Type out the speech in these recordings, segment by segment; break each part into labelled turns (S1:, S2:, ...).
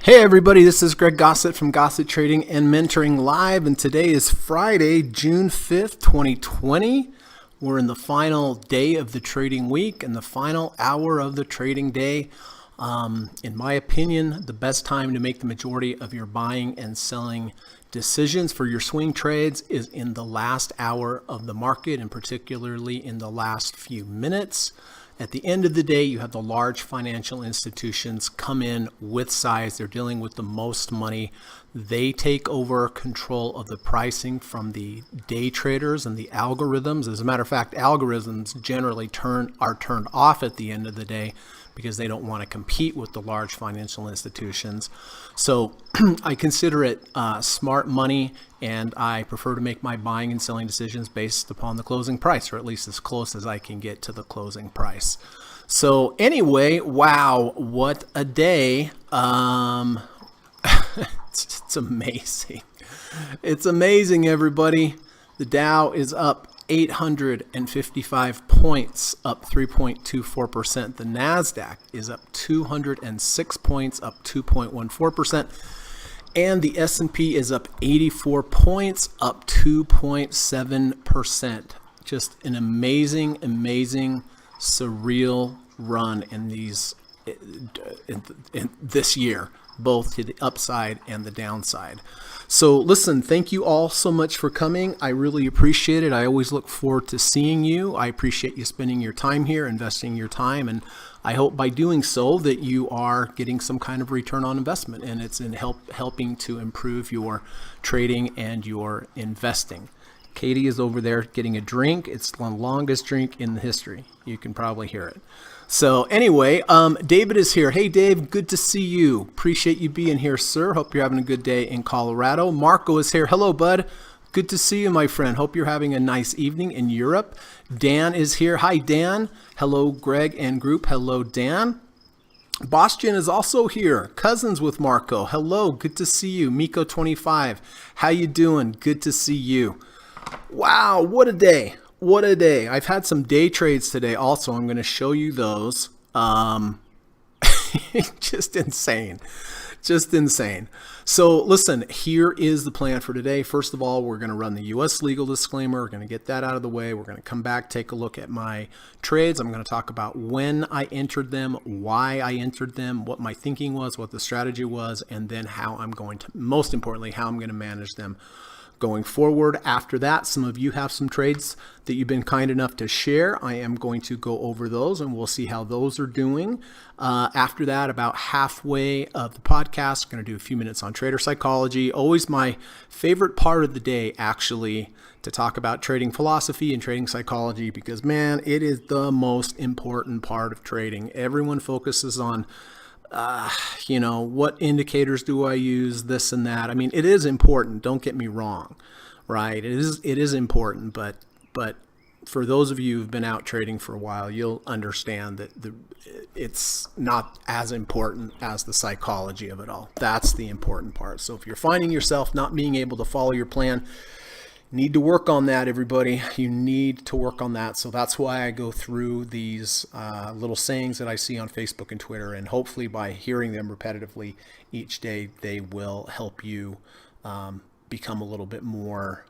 S1: Hey everybody, this is Greg Gossett from Gossett Trading and Mentoring Live, and today is Friday, June 5th, 2020. We're in the final day of the trading week and the final hour of the trading day. In my opinion, the best time to make the majority of your buying and selling decisions for your swing trades is in the last hour of the market, and particularly in the last few minutes. At the end of the day, you have the large financial institutions come in with size. They're dealing with the most money. They take over control of the pricing from the day traders and the algorithms. As a matter of fact, algorithms generally are turned off at the end of the day because they don't want to compete with the large financial institutions. So I consider it smart money, and I prefer to make my buying and selling decisions based upon the closing price, or at least as close as I can get to the closing price. So anyway, wow, what a day. It's amazing. It's amazing, everybody. The Dow is up 855 points, up 3.24%. The NASDAQ is up 206 points, up 2.14%. And the S&P is up 84 points, up 2.7%. Just an amazing, surreal run in this year, both to the upside and the downside. So listen, thank you all so much for coming. I really appreciate it. I always look forward to seeing you. I appreciate you spending your time here, investing your time, and I hope by doing so that you are getting some kind of return on investment, and it's in helping to improve your trading and your investing. Katie is over there getting a drink. It's the longest drink in the history. You can probably hear it. So anyway, David is here. Hey, Dave, good to see you. Appreciate you being here, sir. Hope you're having a good day in Colorado. Marco is here. Hello, bud. Good to see you, my friend. Hope you're having a nice evening in Europe. Dan is here. Hi, Dan. Hello, Greg and group. Hello, Dan. Bastian is also here. Cousins with Marco. Hello, good to see you. Miko25, how you doing? Good to see you. Wow, what a day. What a day. I've had some day trades today also. I'm going to show you those. Just insane. Just insane. So listen, here is the plan for today. First of all, we're going to run the U.S. legal disclaimer. We're going to get that out of the way. We're going to come back, take a look at my trades. I'm going to talk about when I entered them, why I entered them, what my thinking was, what the strategy was, and then how I'm going to, most importantly, how I'm going to manage them going forward. After that, some of you have some trades that you've been kind enough to share. I am going to go over those and we'll see how those are doing. After that, about halfway of the podcast, I'm going to do a few minutes on trader psychology. Always my favorite part of the day, actually, to talk about trading philosophy and trading psychology, because man, it is the most important part of trading. Everyone focuses on what indicators do I use, this and that. I mean, it is important. Don't get me wrong, right? It is important, but for those of you who've been out trading for a while, you'll understand that it's not as important as the psychology of it all. That's the important part. So if you're finding yourself not being able to follow your plan, need to work on that, everybody. You need to work on that. So that's why I go through these little sayings that I see on Facebook and Twitter, and hopefully by hearing them repetitively each day, they will help you become a little bit more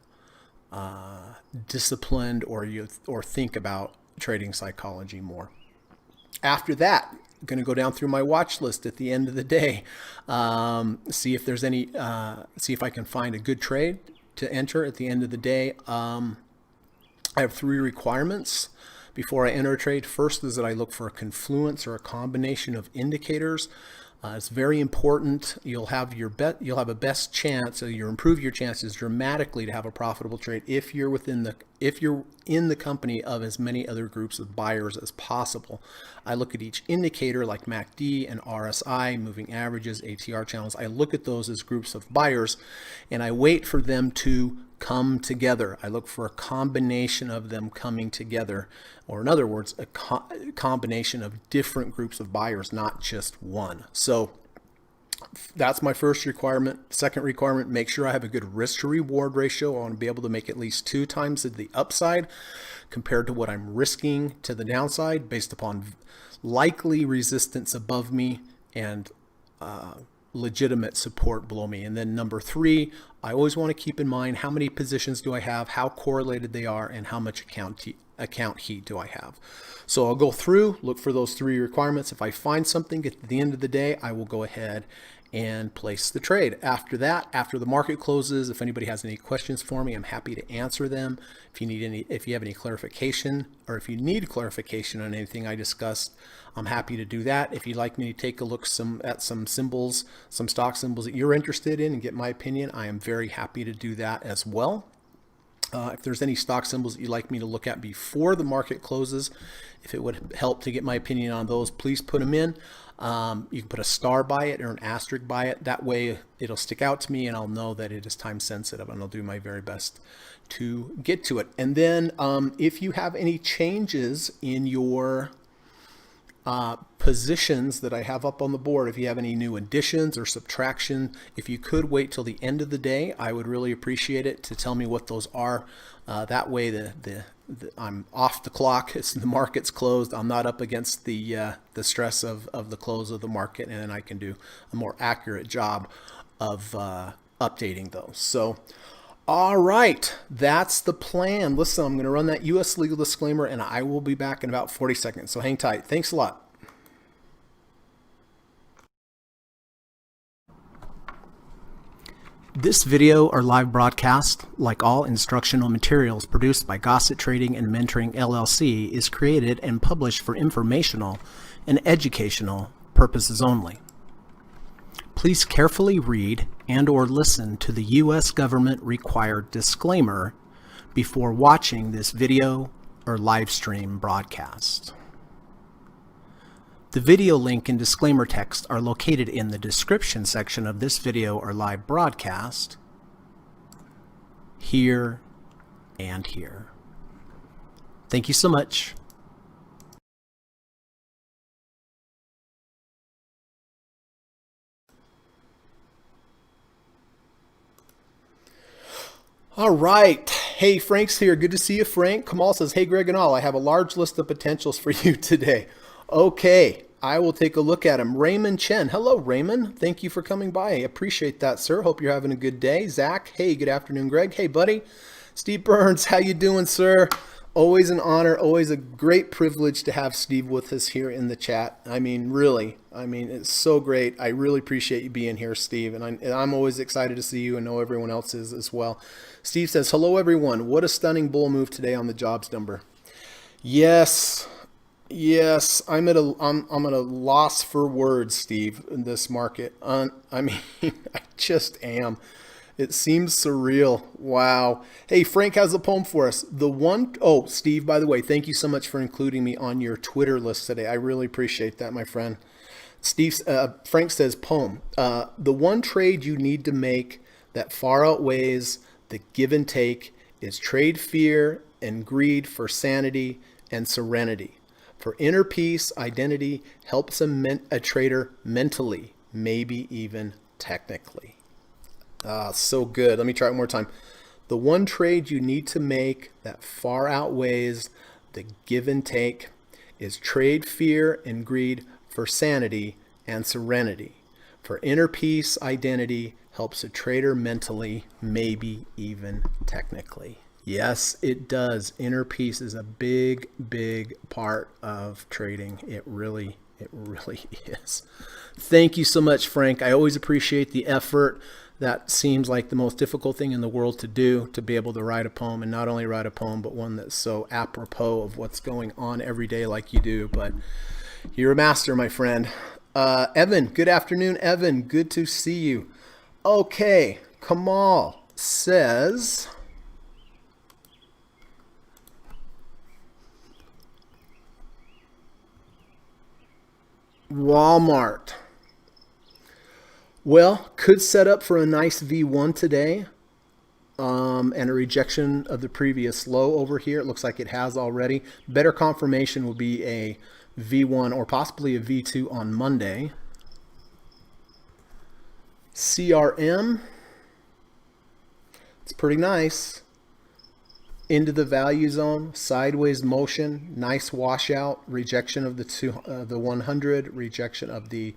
S1: disciplined, or think about trading psychology more. After that, I'm going to go down through my watch list at the end of the day, see if there's any, see if I can find a good trade to enter at the end of the day. I have 3 requirements before I enter a trade. First is that I look for a confluence or a combination of indicators. It's very important. You'll have a best chance, so you improve your chances dramatically to have a profitable trade if you're in the company of as many other groups of buyers as possible. I look at each indicator like MACD and RSI, moving averages, ATR channels. I look at those as groups of buyers, and I wait for them to come together. I look for a combination of them coming together, or in other words, a combination of different groups of buyers, not just one. So that's my first requirement. Second requirement, make sure I have a good risk to reward ratio. I want to be able to make at least 2 times the upside compared to what I'm risking to the downside based upon likely resistance above me and legitimate support below me. And then number 3, I always want to keep in mind how many positions do I have, how correlated they are, and how much account heat do I have. So I'll go through, look for those 3 requirements. If I find something at the end of the day, I will go ahead and place the trade. After that, after the market closes, if anybody has any questions for me, I'm happy to answer them. If you have any clarification, or if you need clarification on anything I discussed, I'm happy to do that. If you'd like me to take a look at some symbols, some stock symbols that you're interested in and get my opinion, I am very happy to do that as well. If there's any stock symbols that you'd like me to look at before the market closes, if it would help to get my opinion on those, please put them in. You can put a star by it or an asterisk by it. That way it'll stick out to me and I'll know that it is time sensitive, and I'll do my very best to get to it. And then if you have any changes in your positions that I have up on the board, if you have any new additions or subtraction, if you could wait till the end of the day, I would really appreciate it to tell me what those are. That way I'm off the clock. The market's closed. I'm not up against the stress of the close of the market, and then I can do a more accurate job of updating those. So all right, that's the plan. Listen, I'm going to run that U.S. legal disclaimer, and I will be back in about 40 seconds. So hang tight. Thanks a lot. This video or live broadcast, like all instructional materials produced by Gossett Trading and Mentoring LLC, is created and published for informational and educational purposes only. Please carefully read and/or listen to the U.S. government required disclaimer before watching this video or live stream broadcast. The video link and disclaimer text are located in the description section of this video or live broadcast, here and here. Thank you so much. All right. Hey, Frank's here. Good to see you, Frank. Kamal says, hey, Greg and all, I have a large list of potentials for you today. Okay, I will take a look at them. Raymond Chen. Hello, Raymond. Thank you for coming by. I appreciate that, sir. Hope you're having a good day. Zach. Hey, good afternoon, Greg. Hey, buddy. Steve Burns. How you doing, sir? Always an honor. Always a great privilege to have Steve with us here in the chat. I mean, really. I mean, it's so great. I really appreciate you being here, Steve. And I'm always excited to see you, and know everyone else is as well. Steve says, hello, everyone. What a stunning bull move today on the jobs number. Yes. I'm at a loss for words, Steve, in this market. I mean, I just am. It seems surreal. Wow. Hey, Frank has a poem for us. Oh, Steve, by the way, thank you so much for including me on your Twitter list today. I really appreciate that, my friend. Frank says, poem. The one trade you need to make that far outweighs the give and take is trade fear and greed for sanity and serenity. For inner peace, identity helps a trader mentally, maybe even technically. So good. Let me try it one more time. The one trade you need to make that far outweighs the give and take is trade fear and greed for sanity and serenity. For inner peace, identity helps a trader mentally, maybe even technically. Yes, it does. Inner peace is a big, big part of trading. It really is. Thank you so much, Frank. I always appreciate the effort. That seems like the most difficult thing in the world to do, to be able to write a poem, and not only write a poem, but one that's so apropos of what's going on every day like you do. But you're a master, my friend. Evan, good afternoon, Evan. Good to see you. Okay, Kamal says, Walmart. Well, could set up for a nice V1 today, and a rejection of the previous low over here. It looks like it has already. Better confirmation will be a V1 or possibly a V2 on Monday. CRM, it's pretty nice. Into the value zone, sideways motion, nice washout, rejection of the 100, rejection of the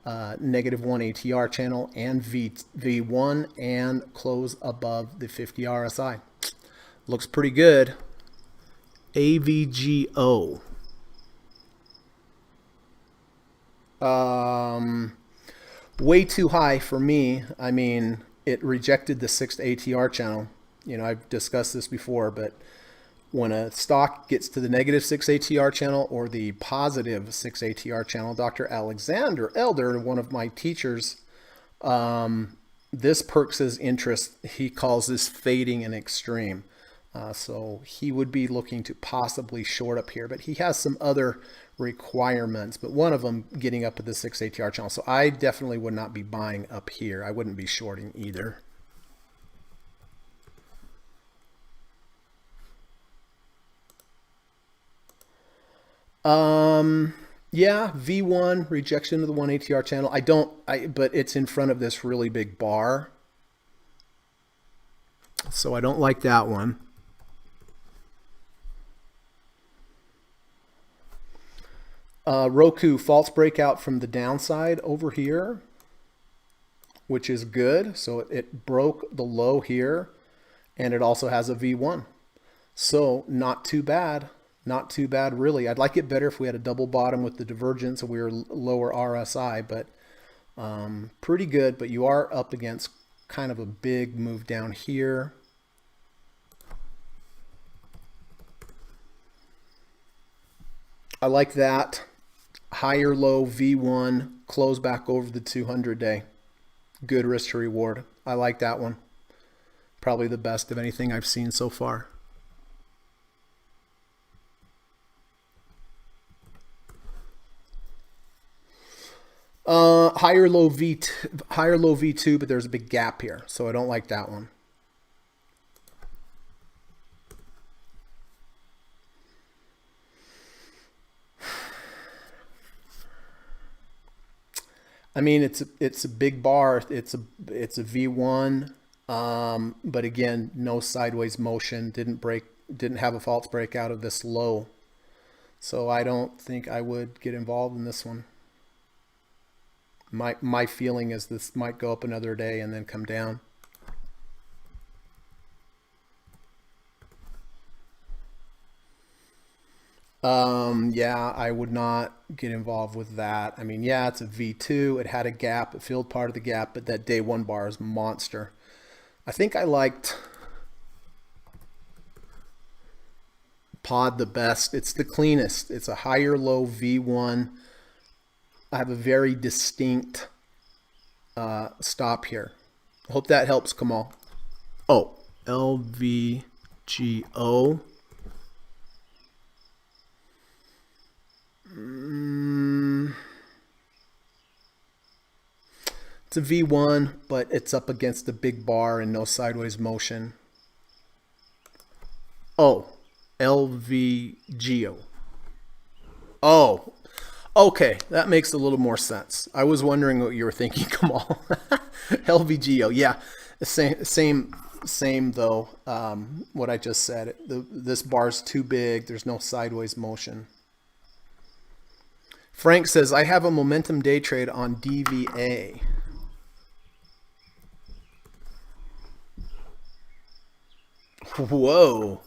S1: -1 ATR channel and V1 and close above the 50 RSI. Looks pretty good. AVGO. Way too high for me. I mean, it rejected the 6th ATR channel. You know, I've discussed this before, but when a stock gets to the -6 ATR channel or the +6 ATR channel, Dr. Alexander Elder, one of my teachers, this perks his interest. He calls this fading in extreme. So he would be looking to possibly short up here, but he has some other requirements, but one of them getting up at the 6 ATR channel. So I definitely would not be buying up here. I wouldn't be shorting either. Yeah, V1 rejection of the 1 ATR channel. But it's in front of this really big bar. So I don't like that one. Roku false breakout from the downside over here, which is good. So it broke the low here, and it also has a V1. So not too bad. Not too bad, really. I'd like it better if we had a double bottom with the divergence and we were lower RSI, but pretty good. But you are up against kind of a big move down here. I like that. Higher low V1, close back over the 200-day. Good risk to reward. I like that one. Probably the best of anything I've seen so far. Higher low V2, but there's a big gap here, so I don't like that one. I mean, it's a big bar. It's a V1, but again, no sideways motion. Didn't have a false breakout of this low, so I don't think I would get involved in this one. My feeling is this might go up another day and then come down. Yeah, I would not get involved with that. I mean, yeah, it's a V2. It had a gap. It filled part of the gap, but that day one bar is monster. I think I liked pod the best. It's the cleanest. It's a higher low V1. I have a very distinct stop here. Hope that helps, Kamal. Oh, LVGO. It's a V1, but it's up against the big bar and no sideways motion. Oh, LVGO. Oh, okay, that makes a little more sense. I was wondering what you were thinking, Kamal. LVGO, yeah, same though. What I just said. This bar's too big. There's no sideways motion. Frank says, I have a momentum day trade on DVA. Whoa.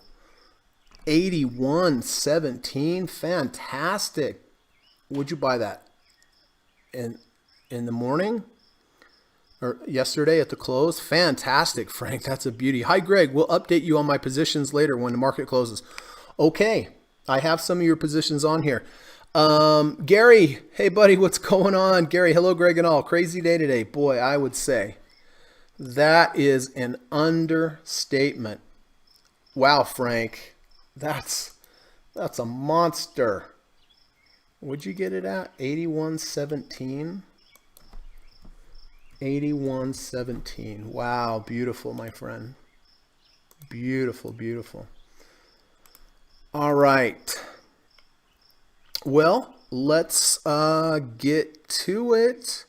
S1: 81.17. Fantastic. Would you buy that? In the morning? Or yesterday at the close? Fantastic, Frank. That's a beauty. Hi, Greg. We'll update you on my positions later when the market closes. Okay. I have some of your positions on here. Gary, hey buddy, what's going on? Gary, hello, Greg and all. Crazy day today. Boy, I would say that is an understatement. Wow, Frank, that's a monster. Would you get it at 81.17? 81.17. Wow, beautiful, my friend. Beautiful, beautiful. All right. Well, let's get to it.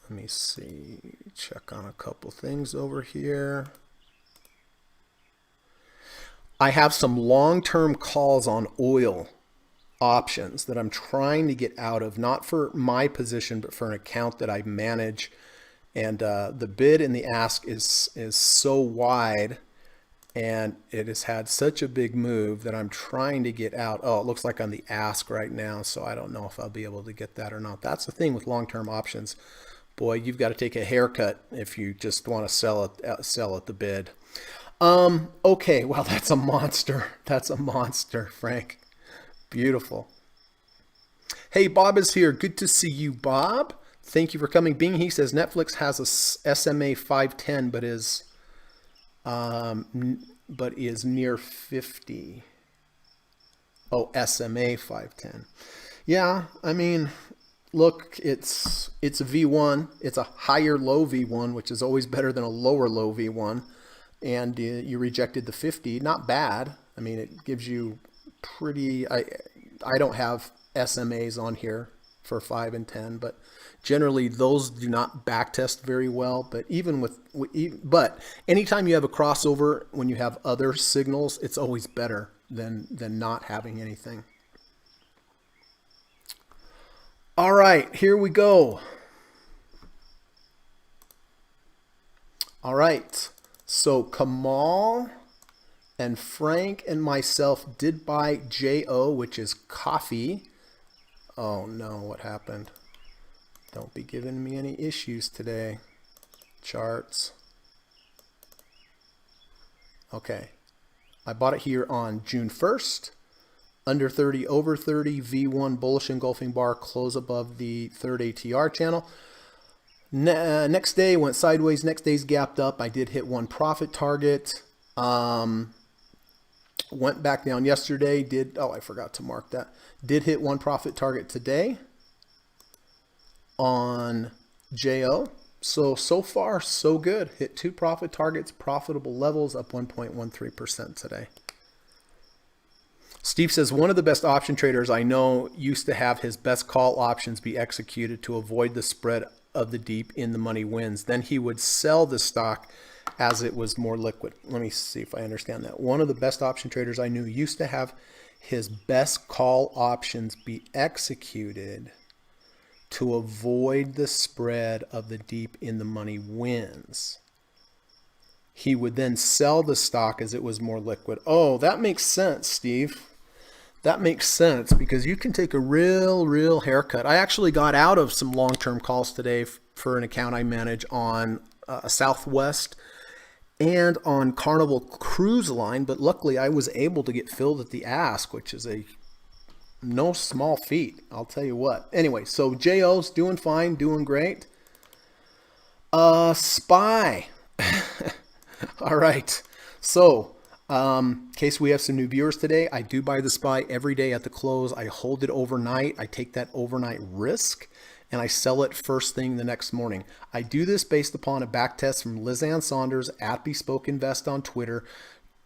S1: Let me see, check on a couple things over here. I have some long-term calls on oil options that I'm trying to get out of, not for my position, but for an account that I manage. And the bid and the ask is so wide, and it has had such a big move that I'm trying to get out. Oh, it looks like I'm the ask right now, so I don't know if I'll be able to get that or not. That's the thing with long-term options. Boy, you've got to take a haircut if you just want to sell at the bid. Okay, well, that's a monster. That's a monster, Frank. Beautiful. Hey, Bob is here. Good to see you, Bob. Thank you for coming. Bing, he says Netflix has a SMA 510, but is near 50. Oh, SMA 510. Yeah, I mean, look, it's a V1. It's a higher low V1, which is always better than a lower low V1. And you rejected the 50. Not bad. I mean, it gives you pretty. I don't have SMAs on here for 5 and 10, but generally those do not backtest very well. But but anytime you have a crossover when you have other signals, it's always better than not having anything. All right, here we go. All right, so Kamal and Frank and myself did buy JO, which is coffee. Oh no, what happened? Don't be giving me any issues today. Charts. Okay. I bought it here on June 1st. Under 30, over 30, V1 bullish engulfing bar, close above the third ATR channel. Next day went sideways. Next day's gapped up. I did hit one profit target. Went back down yesterday. I forgot to mark that. Did hit one profit target today on JO. So far, so good. Hit 2 profit targets, profitable levels, up 1.13% today. Steve says, one of the best option traders I know used to have his best call options be executed to avoid the spread of the deep in the money wins. Then he would sell the stock as it was more liquid. Let me see if I understand that. One of the best option traders I knew used to have his best call options be executed to avoid the spread of the deep in the money wins. He would then sell the stock as it was more liquid. Oh, that makes sense, Steve. That makes sense because you can take a real haircut. I actually got out of some long-term calls today for an account I manage on Southwest and on Carnival Cruise Line, but luckily I was able to get filled at the ask, which is no small feat, I'll tell you what. Anyway, so JO's doing fine, doing great. SPY. All right. So, in case we have some new viewers today, I do buy the SPY every day at the close. I hold it overnight. I take that overnight risk and I sell it first thing the next morning. I do this based upon a back test from Lizanne Saunders at Bespoke Invest on Twitter.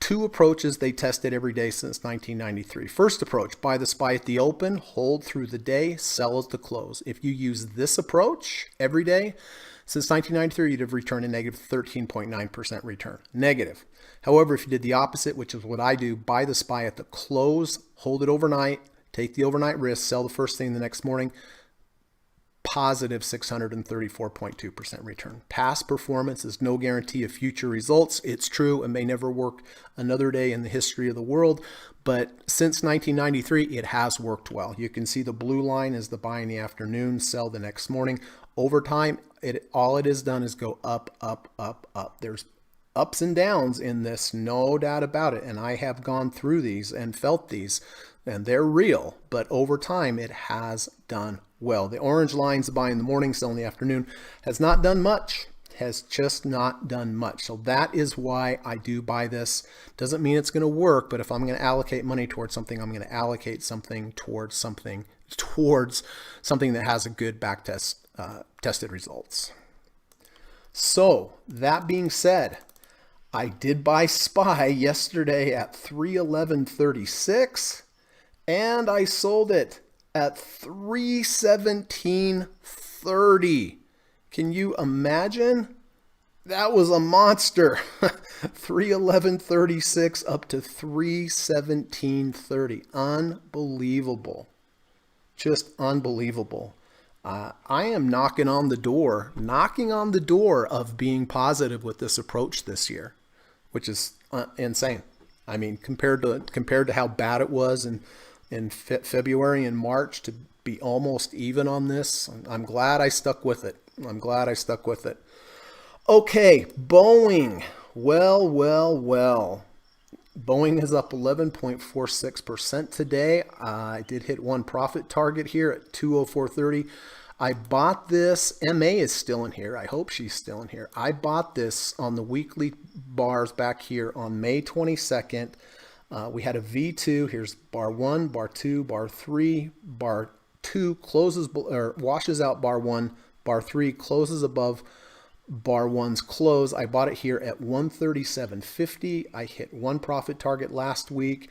S1: 2 approaches they tested every day since 1993. First approach, buy the SPY at the open, hold through the day, sell at the close. If you use this approach every day, since 1993, you'd have returned a negative 13.9% return. Negative. However, if you did the opposite, which is what I do, buy the SPY at the close, hold it overnight, take the overnight risk, sell the first thing the next morning, positive 634.2% return. Past performance is no guarantee of future results. It's true, it may never work another day in the history of the world, but since 1993, it has worked well. You can see the blue line is the buy in the afternoon, sell the next morning. Over time, all it has done is go up, up, up, up. There's ups and downs in this, no doubt about it. And I have gone through these and felt these, and they're real. But over time, it has done well. The orange line's the buy in the morning, sell in the afternoon. Has not done much. Has just not done much. So that is why I do buy this. Doesn't mean it's going to work, but if I'm going to allocate money towards something, I'm going to allocate something towards something that has a good back test. Tested results. So that being said, I did buy SPY yesterday at 311.36 and I sold it at 317.30. Can you imagine? That was a monster. 311.36 up to 317.30. Unbelievable. Just unbelievable. I am knocking on the door of being positive with this approach this year, which is insane. I mean, compared to how bad it was in February and March, to be almost even on this, I'm glad I stuck with it. I'm glad I stuck with it. Okay, Boeing. Well. Boeing is up 11.46% today. I did hit one profit target here at 204.30. I bought this. MA is still in here. I hope she's still in here. I bought this on the weekly bars back here on May 22nd. We had a V2. Here's bar 1, bar 2, bar 3. Bar 2 closes or washes out bar 1. Bar 3 closes above bar 1's close. I bought it here at 137.50. I hit one profit target last week,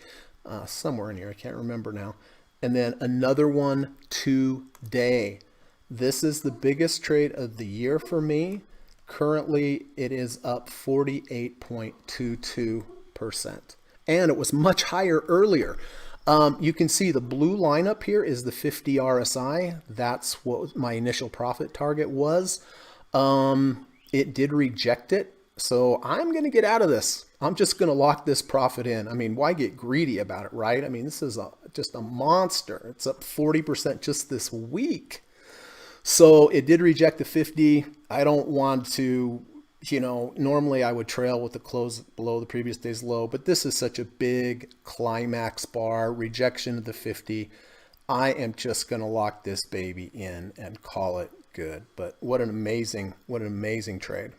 S1: somewhere in here. I can't remember now. And then another one today. This is the biggest trade of the year for me. Currently, it is up 48.22%. And it was much higher earlier. You can see the blue line up here is the 50 RSI. That's what my initial profit target was. It did reject it. So I'm going to get out of this. I'm just going to lock this profit in. I mean, why get greedy about it, right? I mean, this is just a monster. It's up 40% just this week. So it did reject the 50. I don't want to, normally I would trail with the close below the previous day's low, but this is such a big climax bar, rejection of the 50. I am just going to lock this baby in and call it good. But what an amazing trade.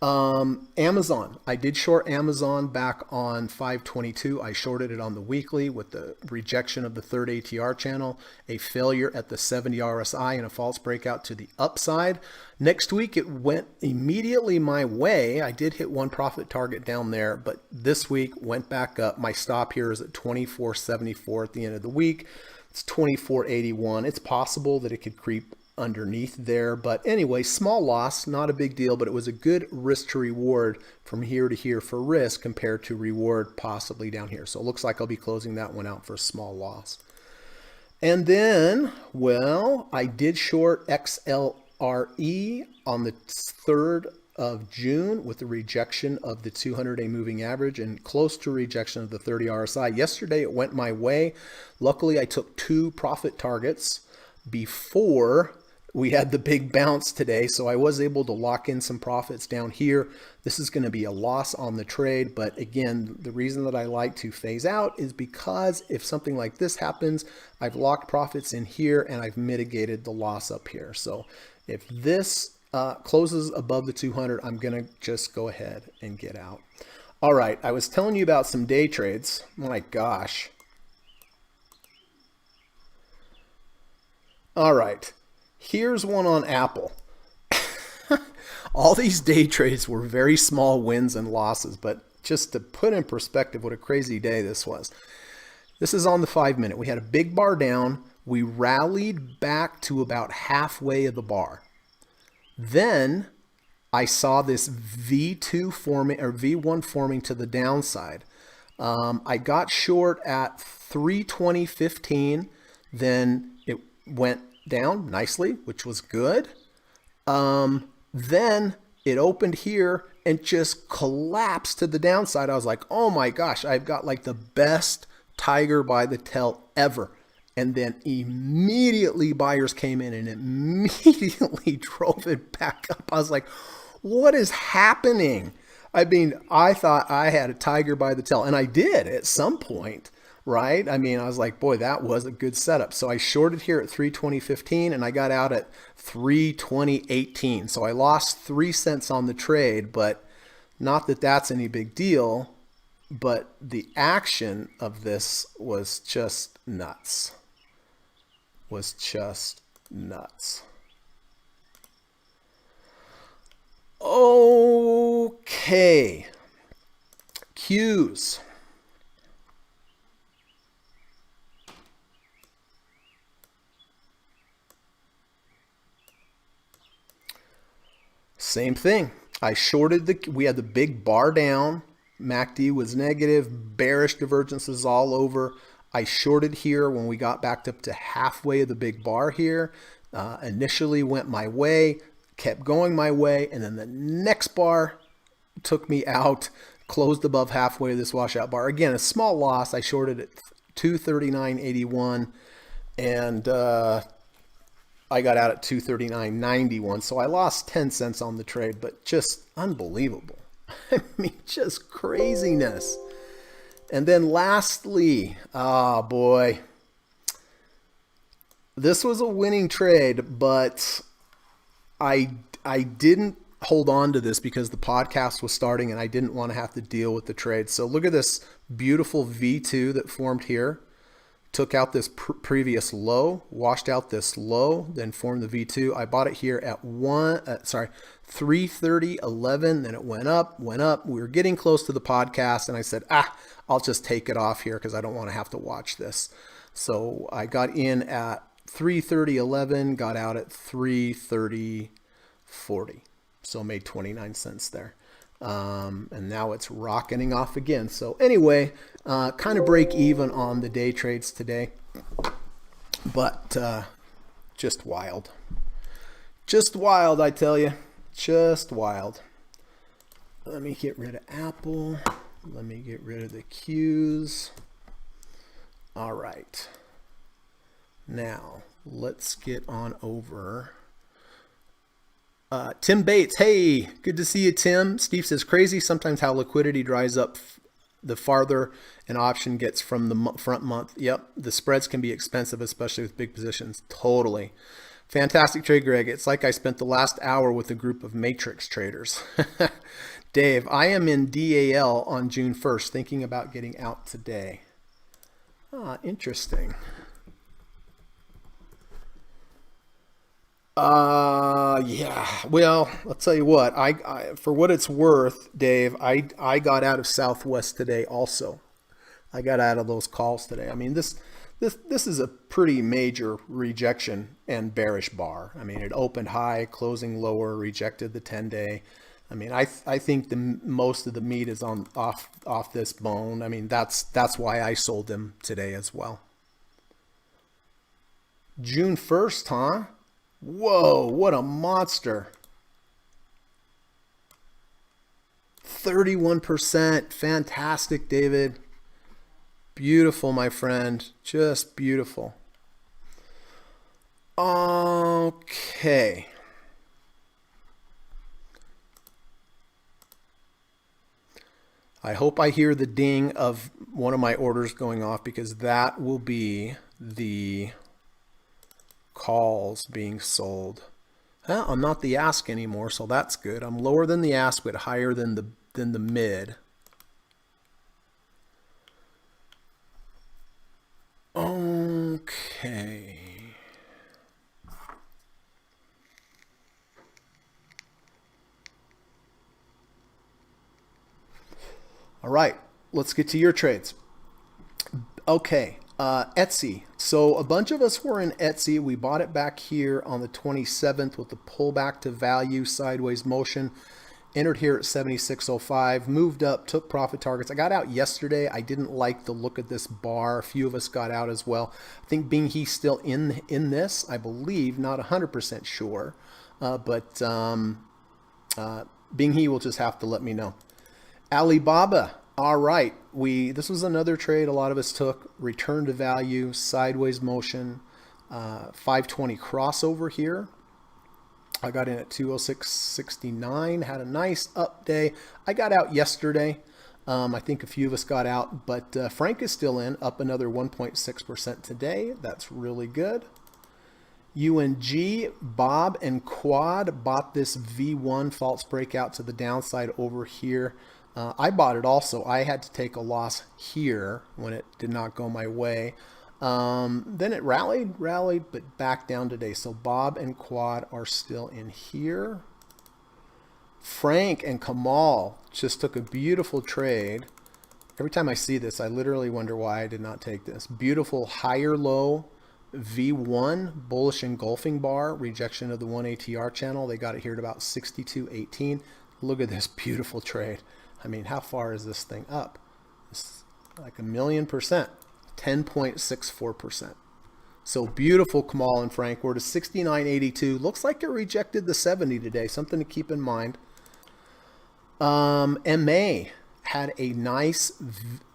S1: Amazon. I did short Amazon back on 522. I shorted it on the weekly with the rejection of the third ATR channel, a failure at the 70 RSI, and a false breakout to the upside. Next week, it went immediately my way. I did hit one profit target down there, but this week went back up. My stop here is at 24.74 at the end of the week. It's 24.81. It's possible that it could creep underneath there, but anyway, small loss, not a big deal, but it was a good risk to reward from here to here for risk compared to reward possibly down here. So it looks like I'll be closing that one out for a small loss. And then, well, I did short XLRE on the 3rd of June with the rejection of the 200-day moving average and close to rejection of the 30 RSI. Yesterday, it went my way. Luckily, I took two profit targets before we had the big bounce today, so I was able to lock in some profits down here. This is going to be a loss on the trade, but again, the reason that I like to phase out is because if something like this happens, I've locked profits in here and I've mitigated the loss up here. So if this closes above the 200, I'm going to just go ahead and get out. All right, I was telling you about some day trades. My gosh. All right. Here's one on Apple. All these day trades were very small wins and losses, but just to put in perspective what a crazy day this was. This is on the 5-minute. We had a big bar down. We rallied back to about halfway of the bar. Then I saw this V2 forming or V1 forming to the downside. I got short at 320.15. Then it went down nicely, which was good. Then it opened here and just collapsed to the downside. I was like, oh my gosh, I've got like the best tiger by the tail ever. And then immediately buyers came in and immediately drove it back up. I was like, what is happening? I mean, I thought I had a tiger by the tail, and I did at some point. Right? I mean, I was like, boy, that was a good setup. So I shorted here at 320.15 and I got out at 320.18. So I lost 3 cents on the trade, but not that that's any big deal. But the action of this was just nuts. Was just nuts. Okay. Qs. Same thing. I shorted we had the big bar down. MACD was negative, bearish divergences all over. I shorted here when we got back up to halfway of the big bar here. Initially went my way, kept going my way, and then the next bar took me out, closed above halfway of this washout bar. Again, a small loss. I shorted at 239.81, and I got out at 239.91. So I lost 10 cents on the trade, but just unbelievable. I mean, just craziness. And then lastly, oh boy, this was a winning trade, but I didn't hold on to this because the podcast was starting and I didn't want to have to deal with the trade. So look at this beautiful V2 that formed here. Took out this previous low, washed out this low, then formed the V2. I bought it here at 330.11. Then it went up. We were getting close to the podcast, and I said, I'll just take it off here because I don't want to have to watch this. So I got in at 330.11, got out at 330.40. So made 29 cents there. And now it's rocketing off again. So anyway, kind of break even on the day trades today, but just wild. Just wild, I tell you. Just wild. Let me get rid of Apple. Let me get rid of the Qs. All right. Now, let's get on over. Tim Bates, hey, good to see you, Tim. Steve says, crazy sometimes how liquidity dries up the farther an option gets from the front month. Yep, the spreads can be expensive, especially with big positions. Totally. Fantastic trade, Greg. It's like I spent the last hour with a group of matrix traders. Dave, I am in DAL on June 1st, thinking about getting out today. Interesting. Yeah, well, I'll tell you what, I for what it's worth, Dave, I got out of Southwest today also. I got out of those calls today. I mean, this is a pretty major rejection and bearish bar. I mean, it opened high, closing lower, rejected the 10-day. I mean, I think most of the meat is off this bone. I mean, that's why I sold them today as well. June 1st, huh? Whoa, what a monster. 31%. Fantastic, David. Beautiful, my friend. Just beautiful. Okay. I hope I hear the ding of one of my orders going off, because that will be the calls being sold. Well, I'm not the ask anymore, so that's good. I'm lower than the ask, but higher than the mid. Okay. All right, let's get to your trades. Okay, Etsy. So a bunch of us were in Etsy. We bought it back here on the 27th with the pullback to value sideways motion. Entered here at 76.05, moved up, took profit targets. I got out yesterday. I didn't like the look of this bar. A few of us got out as well. I think Bing He's still in this, I believe, not 100% sure. But Bing He will just have to let me know. Alibaba. All right. This was another trade a lot of us took. Return to value, sideways motion, 520 crossover here. I got in at 206.69, had a nice up day. I got out yesterday. I think a few of us got out, but Frank is still in, up another 1.6% today. That's really good. UNG, Bob and Quad bought this V1 false breakout to the downside over here. I bought it also. I had to take a loss here when it did not go my way. Then it rallied, but back down today. So Bob and Quad are still in here. Frank and Kamal just took a beautiful trade. Every time I see this, I literally wonder why I did not take this. Beautiful higher low, V1 bullish engulfing bar, rejection of the 1 ATR channel. They got it here at about 62.18. Look at this beautiful trade. I mean, how far is this thing up? It's like 1,000,000%, 10.64%. So beautiful, Kamal and Frank. We're to 69.82. Looks like it rejected the 70 today. Something to keep in mind. MA had a nice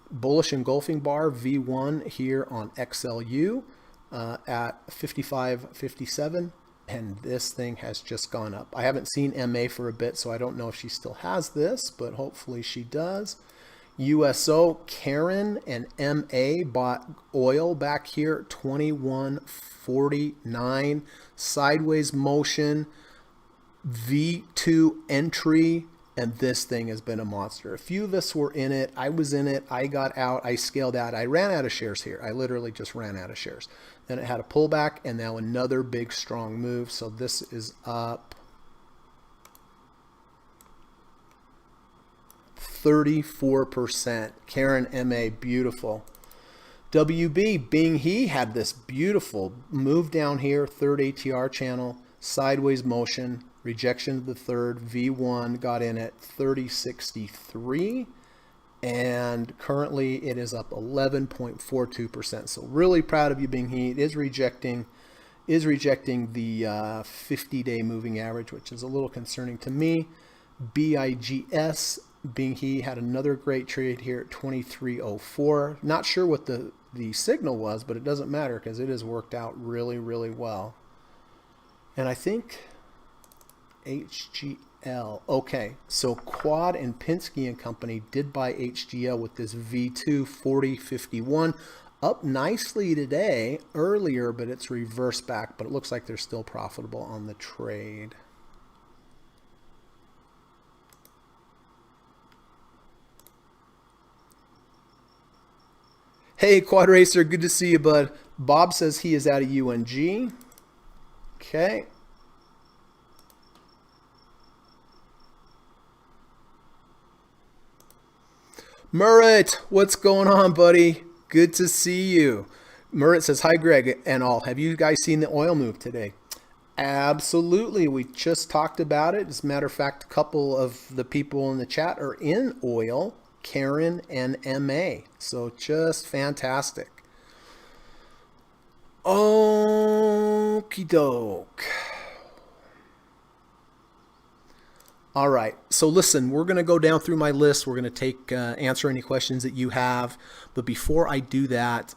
S1: bullish engulfing bar V1 here on XLU at 55.57, and this thing has just gone up. I haven't seen MA for a bit, so I don't know if she still has this, but hopefully she does. USO, Karen and MA bought oil back here at 21.49, sideways motion, V2 entry, and this thing has been a monster. A few of us were in it. I was in it. I got out. I scaled out. I ran out of shares here. I literally just ran out of shares. Then it had a pullback, and now another big strong move. So this is up 34%. Karen MA, beautiful. WB, Bing He had this beautiful move down here, third ATR channel, sideways motion, rejection of the third, V1 got in at 30.63, and currently it is up 11.42%. So really proud of you, Bing He. It is rejecting the 50-day moving average, which is a little concerning to me. BIGS, Bing He had another great trade here at 23.04. Not sure what the signal was, but it doesn't matter because it has worked out really, really well. And I think HGL. Okay, so Quad and Pinsky and Company did buy HGL with this V2 40.51. Up nicely today, earlier, but it's reversed back. But it looks like they're still profitable on the trade. Hey, Quad Racer, good to see you, bud. Bob says he is out of UNG. Okay. Murray, what's going on, buddy? Good to see you. Murray says, hi, Greg and all. Have you guys seen the oil move today? Absolutely. We just talked about it. As a matter of fact, a couple of the people in the chat are in oil, Karen and MA. So just fantastic. Okie doke. All right, so listen, we're going to go down through my list. We're going to answer any questions that you have. But before I do that,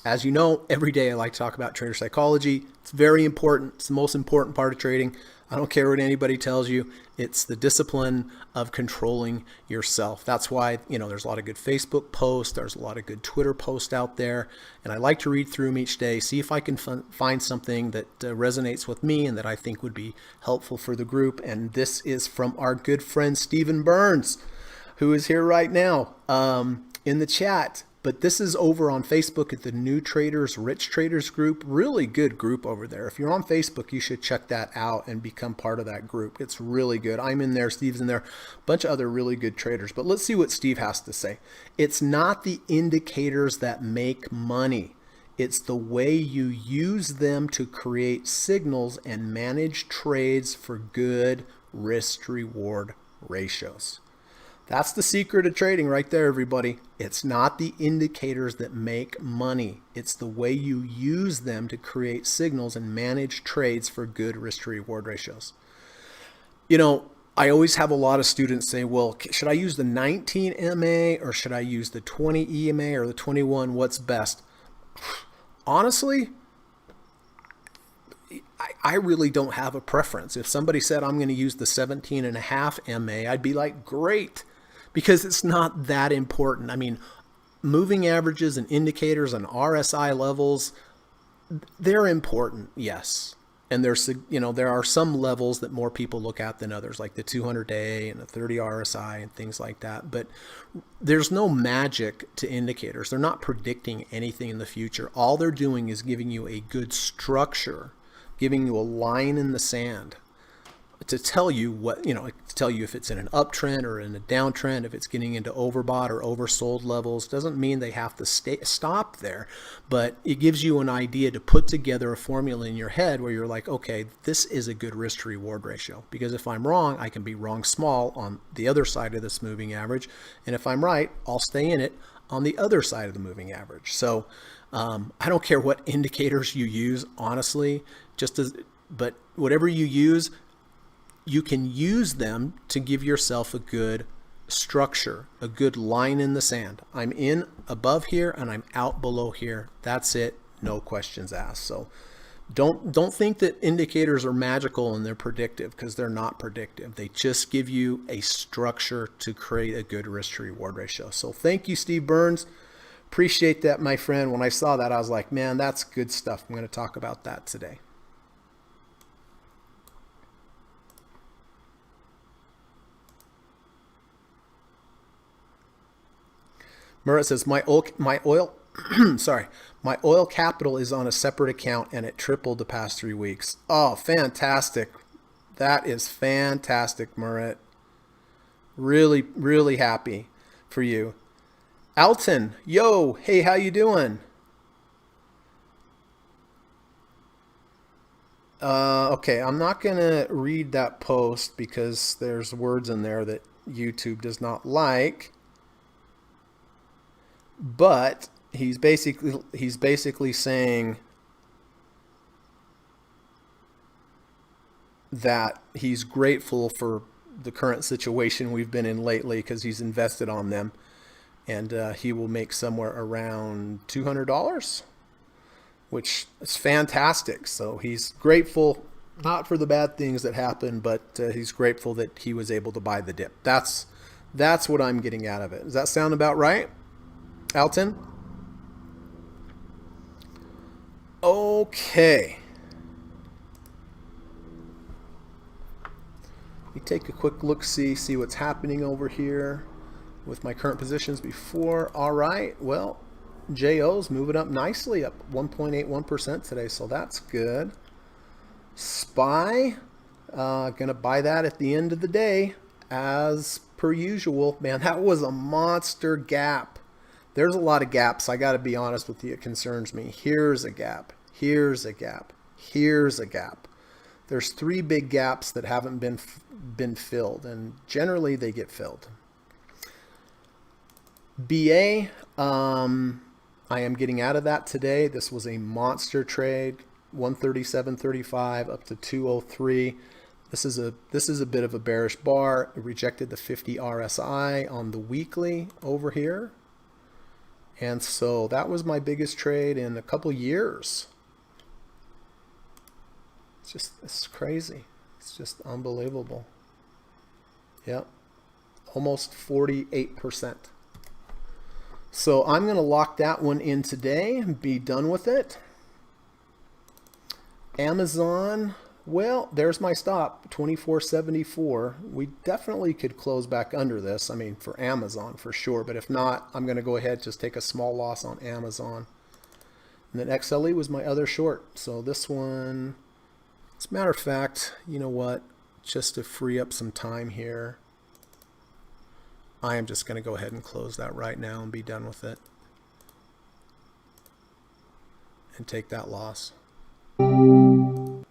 S1: as you know, every day I like to talk about trader psychology. It's very important. It's the most important part of trading. I don't care what anybody tells you. It's the discipline of controlling yourself. That's why, there's a lot of good Facebook posts. There's a lot of good Twitter posts out there. And I like to read through them each day, see if I can find something that resonates with me and that I think would be helpful for the group. And this is from our good friend, Stephen Burns, who is here right now in the chat. But this is over on Facebook at the New Traders, Rich Traders group. Really good group over there. If you're on Facebook, you should check that out and become part of that group. It's really good. I'm in there. Steve's in there. A bunch of other really good traders. But let's see what Steve has to say. It's not the indicators that make money. It's the way you use them to create signals and manage trades for good risk-reward ratios. That's the secret of trading right there, everybody. It's not the indicators that make money. It's the way you use them to create signals and manage trades for good risk to reward ratios. I always have a lot of students say, well, should I use the 19 MA or should I use the 20 EMA or the 21? What's best? Honestly, I really don't have a preference. If somebody said I'm going to use the 17.5 MA, I'd be like, great. Because it's not that important. I mean, moving averages and indicators and RSI levels, they're important, yes. And there are some levels that more people look at than others, like the 200-day and the 30 RSI and things like that. But there's no magic to indicators. They're not predicting anything in the future. All they're doing is giving you a good structure, giving you a line in the sand. to tell you what, to tell you if it's in an uptrend or in a downtrend, if it's getting into overbought or oversold levels. Doesn't mean they have to stop there, but it gives you an idea to put together a formula in your head where you're like, okay, this is a good risk to reward ratio. Because if I'm wrong, I can be wrong small on the other side of this moving average. And if I'm right, I'll stay in it on the other side of the moving average. So I don't care what indicators you use, honestly, but whatever you use, you can use them to give yourself a good structure, a good line in the sand. I'm in above here and I'm out below here. That's it. No questions asked. So don't think that indicators are magical and they're predictive, because they're not predictive. They just give you a structure to create a good risk to reward ratio. So thank you, Steve Burns. Appreciate that, my friend. When I saw that, I was like, man, that's good stuff. I'm going to talk about that today. Murat says, my oil capital is on a separate account and it tripled the past 3 weeks. Oh, fantastic. That is fantastic, Murat. Really, really happy for you. Alton, yo, hey, how you doing? Okay, I'm not going to read that post because there's words in there that YouTube does not like. But he's basically saying that he's grateful for the current situation we've been in lately because he's invested on them, and he will make somewhere around $200, which is fantastic. So he's grateful, not for the bad things that happened, but he's grateful that he was able to buy the dip. That's what I'm getting out of it. Does that sound about right, Alton? Okay. Let me take a quick look, see what's happening over here with my current positions before. All right. Well, JO's moving up nicely, up 1.81% today, so that's good. SPY, gonna buy that at the end of the day as per usual. Man, that was a monster gap. There's a lot of gaps. I got to be honest with you. It concerns me. Here's a gap. Here's a gap. Here's a gap. There's 3 big gaps that haven't been filled, and generally they get filled. BA, I am getting out of that today. This was a monster trade, 137.35 up to 203. This is a bit of a bearish bar. It rejected the 50 RSI on the weekly over here. And so that was my biggest trade in a couple years. It's crazy. It's just unbelievable. Yep. Almost 48%. So I'm going to lock that one in today and be done with it. Amazon, well, there's my stop, 24.74. We definitely could close back under this. I mean, for Amazon for sure. But if not, I'm going to go ahead, just take a small loss on Amazon. And then XLE was my other short. So this one, as a matter of fact, you know what? Just to free up some time here, I am just going to go ahead and close that right now and be done with it. And take that loss. You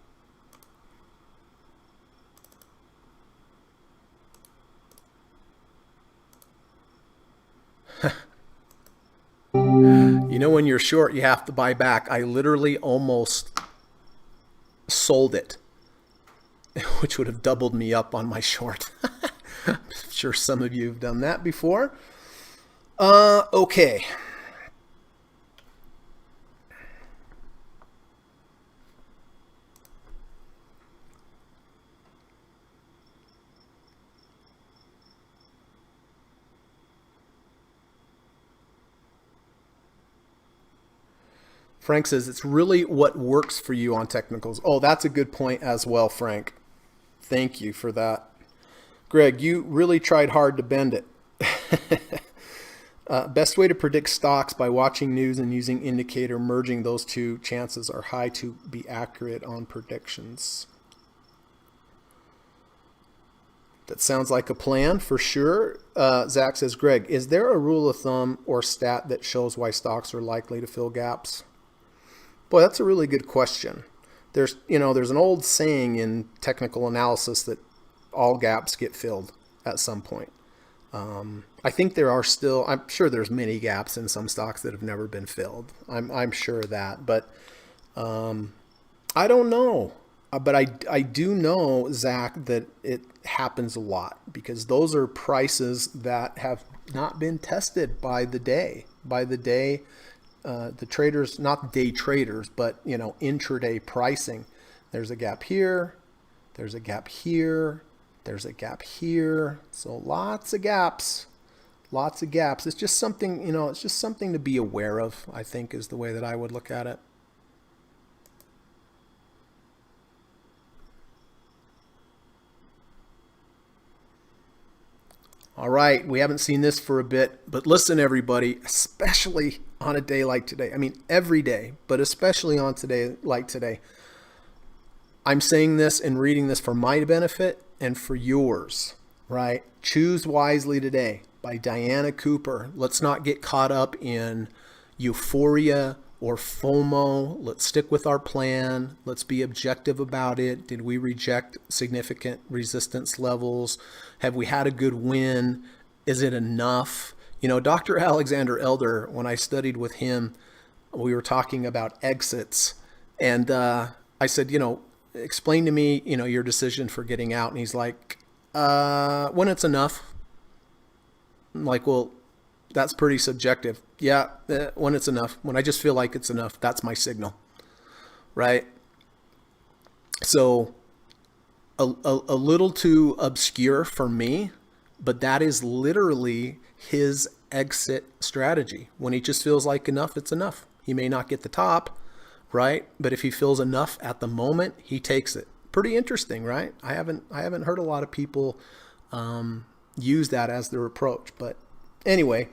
S1: know, when you're short, you have to buy back. I literally almost sold it, which would have doubled me up on my short. I'm sure some of you have done that before. Okay. Frank says, it's really what works for you on technicals. Oh, that's a good point as well, Frank. Thank you for that. Greg, you really tried hard to bend it. Best way to predict stocks by watching news and using indicator. Merging those two, chances are high to be accurate on predictions. That sounds like a plan for sure. Zach says, Greg, is there a rule of thumb or stat that shows why stocks are likely to fill gaps? Boy, that's a really good question. There's an old saying in technical analysis that all gaps get filled at some point. I think I'm sure there's many gaps in some stocks that have never been filled. I'm sure of that, but I don't know. But I do know, Zach, that it happens a lot because those are prices that have not been tested by the day. The traders, not day traders, but intraday pricing. There's a gap here. There's a gap here. There's a gap here. So lots of gaps. It's just something, it's just something to be aware of, I think, is the way that I would look at it. All right, we haven't seen this for a bit, but listen, everybody, especially on a day like today. I mean, every day, but especially on today like today. I'm saying this and reading this for my benefit and for yours, right? Choose Wisely Today by Diana Cooper. Let's not get caught up in euphoria or FOMO. Let's stick with our plan. Let's be objective about it. Did we reject significant resistance levels? Have we had a good win? Is it enough? Dr. Alexander Elder, when I studied with him, we were talking about exits. And I said, explain to me, your decision for getting out. And he's like, when it's enough. I'm like, well, that's pretty subjective. Yeah, when it's enough. When I just feel like it's enough, that's my signal, right? So a little too obscure for me, but that is literally his exit strategy. When he just feels like enough, it's enough. He may not get the top, right? But if he feels enough at the moment, he takes it. Pretty interesting, right? I haven't heard a lot of people use that as their approach. But anyway,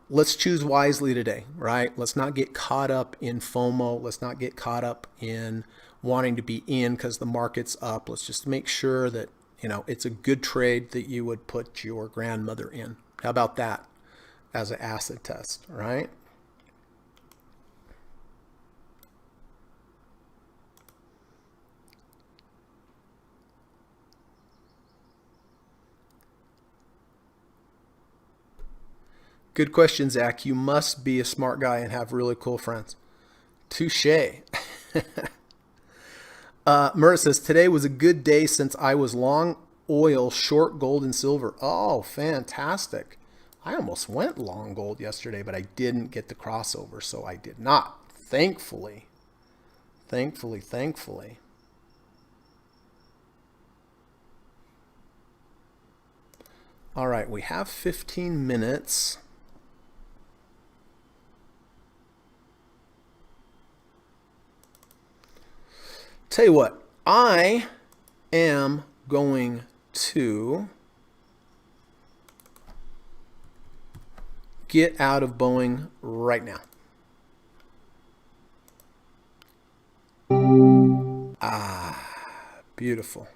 S1: let's choose wisely today, right? Let's not get caught up in FOMO. Let's not get caught up in wanting to be in because the market's up. Let's just make sure that, it's a good trade that you would put your grandmother in. How about that as an acid test, right? Good question, Zach. You must be a smart guy and have really cool friends. Touche. Murray says, today was a good day since I was long oil, short gold and silver. Oh, fantastic. I almost went long gold yesterday, but I didn't get the crossover, so I did not. Thankfully. All right, we have 15 minutes. Tell you what, I am going to get out of Boeing right now. Beautiful.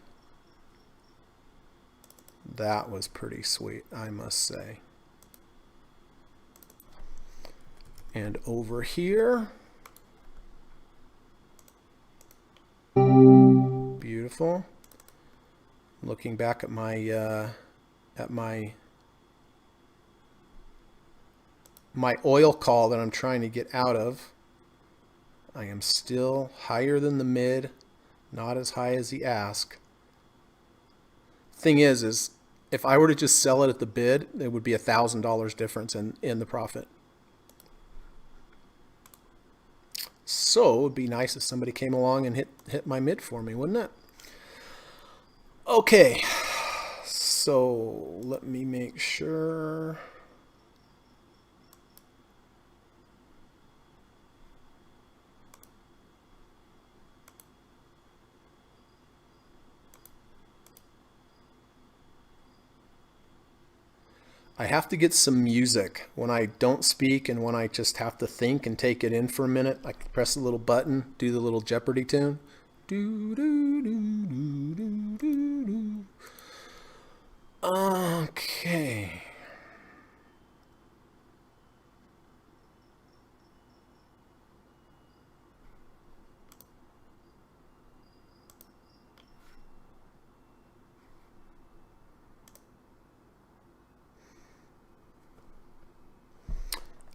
S1: That was pretty sweet, I must say. And over here, beautiful. Looking back at my oil call that I'm trying to get out of, I am still higher than the mid, not as high as the ask. Thing is if I were to just sell it at the bid, it would be $1,000 difference in the profit. So it would be nice if somebody came along and hit my mid for me, wouldn't it? Okay, so let me make sure. I have to get some music when I don't speak and when I just have to think and take it in for a minute. I can press a little button, do the little Jeopardy tune. Do, do, do, do, do, do, do. Okay.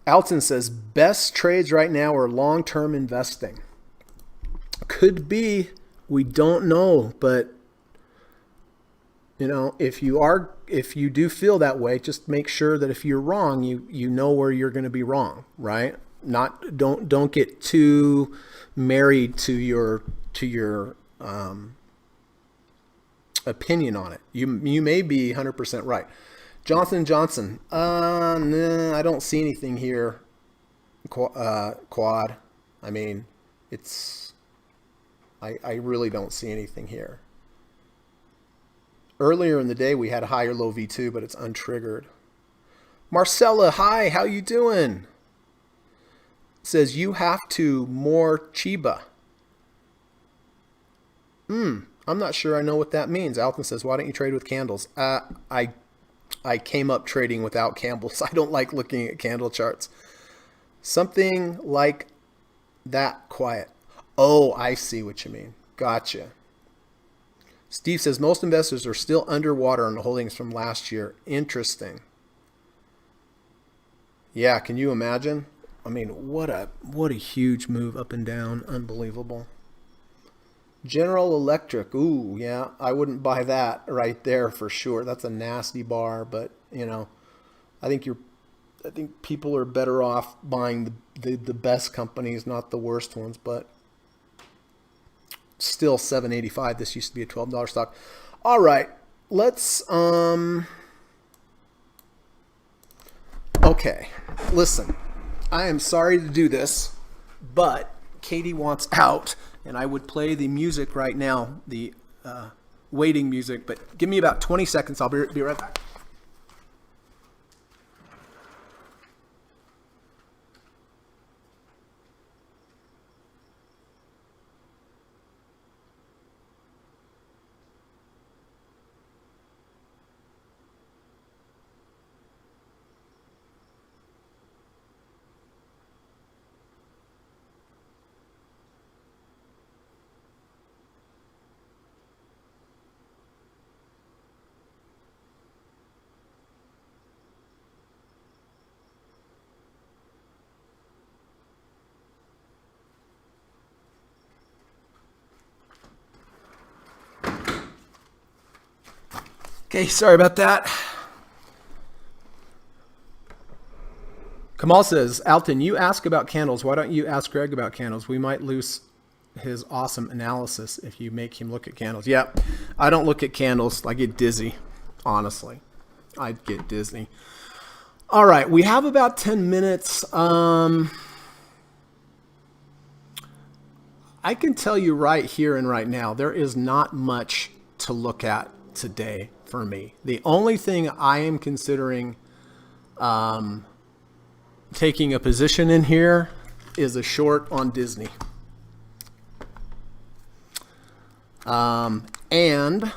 S1: Alton says best trades right now are long-term investing. Could be. We don't know, but if you do feel that way, just make sure that if you're wrong, you know where you're going to be wrong, right? Not don't get too married to your opinion on it. You may be 100% right. Johnson. Nah, I don't see anything here. Quad. I mean, I really don't see anything here. Earlier in the day, we had a higher low V2, but it's untriggered. Marcella, hi, how you doing? Says you have to more Chiba. I'm not sure I know what that means. Alton says, why don't you trade with candles? I came up trading without candles. I don't like looking at candle charts. Something like that quiet. Oh, I see what you mean. Gotcha. Steve says most investors are still underwater on the holdings from last year. Interesting. Yeah, can you imagine? I mean, what a huge move up and down. Unbelievable. General Electric. Ooh, yeah, I wouldn't buy that right there for sure. That's a nasty bar, but I think people are better off buying the best companies, not the worst ones, but still $7.85. This used to be a $12 stock. All right, let's okay. Listen, I am sorry to do this, but Katie wants out, and I would play the music right now, the waiting music, but give me about 20 seconds. I'll be right back. Okay, sorry about that. Kamal says, Alton, you ask about candles. Why don't you ask Greg about candles? We might lose his awesome analysis if you make him look at candles. Yeah, I don't look at candles. I get dizzy, honestly. I get dizzy. All right, we have about 10 minutes. I can tell you right here and right now, there is not much to look at today for me. The only thing I am considering taking a position in here is a short on Disney. And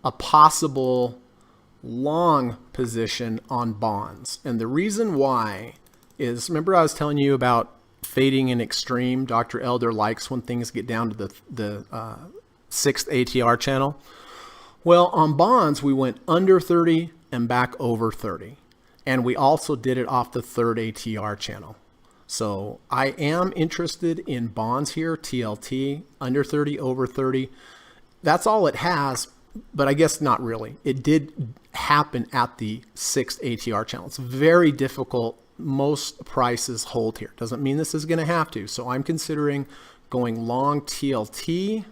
S1: a possible long position on bonds. And the reason why is, remember I was telling you about fading in extreme? Dr. Elder likes when things get down to the 6th ATR channel. Well, on bonds, we went under 30 and back over 30. And we also did it off the 3rd ATR channel. So I am interested in bonds here, TLT, under 30, over 30. That's all it has, but I guess not really. It did happen at the 6th ATR channel. It's very difficult. Most prices hold here. Doesn't mean this is going to have to. So I'm considering going long TLT.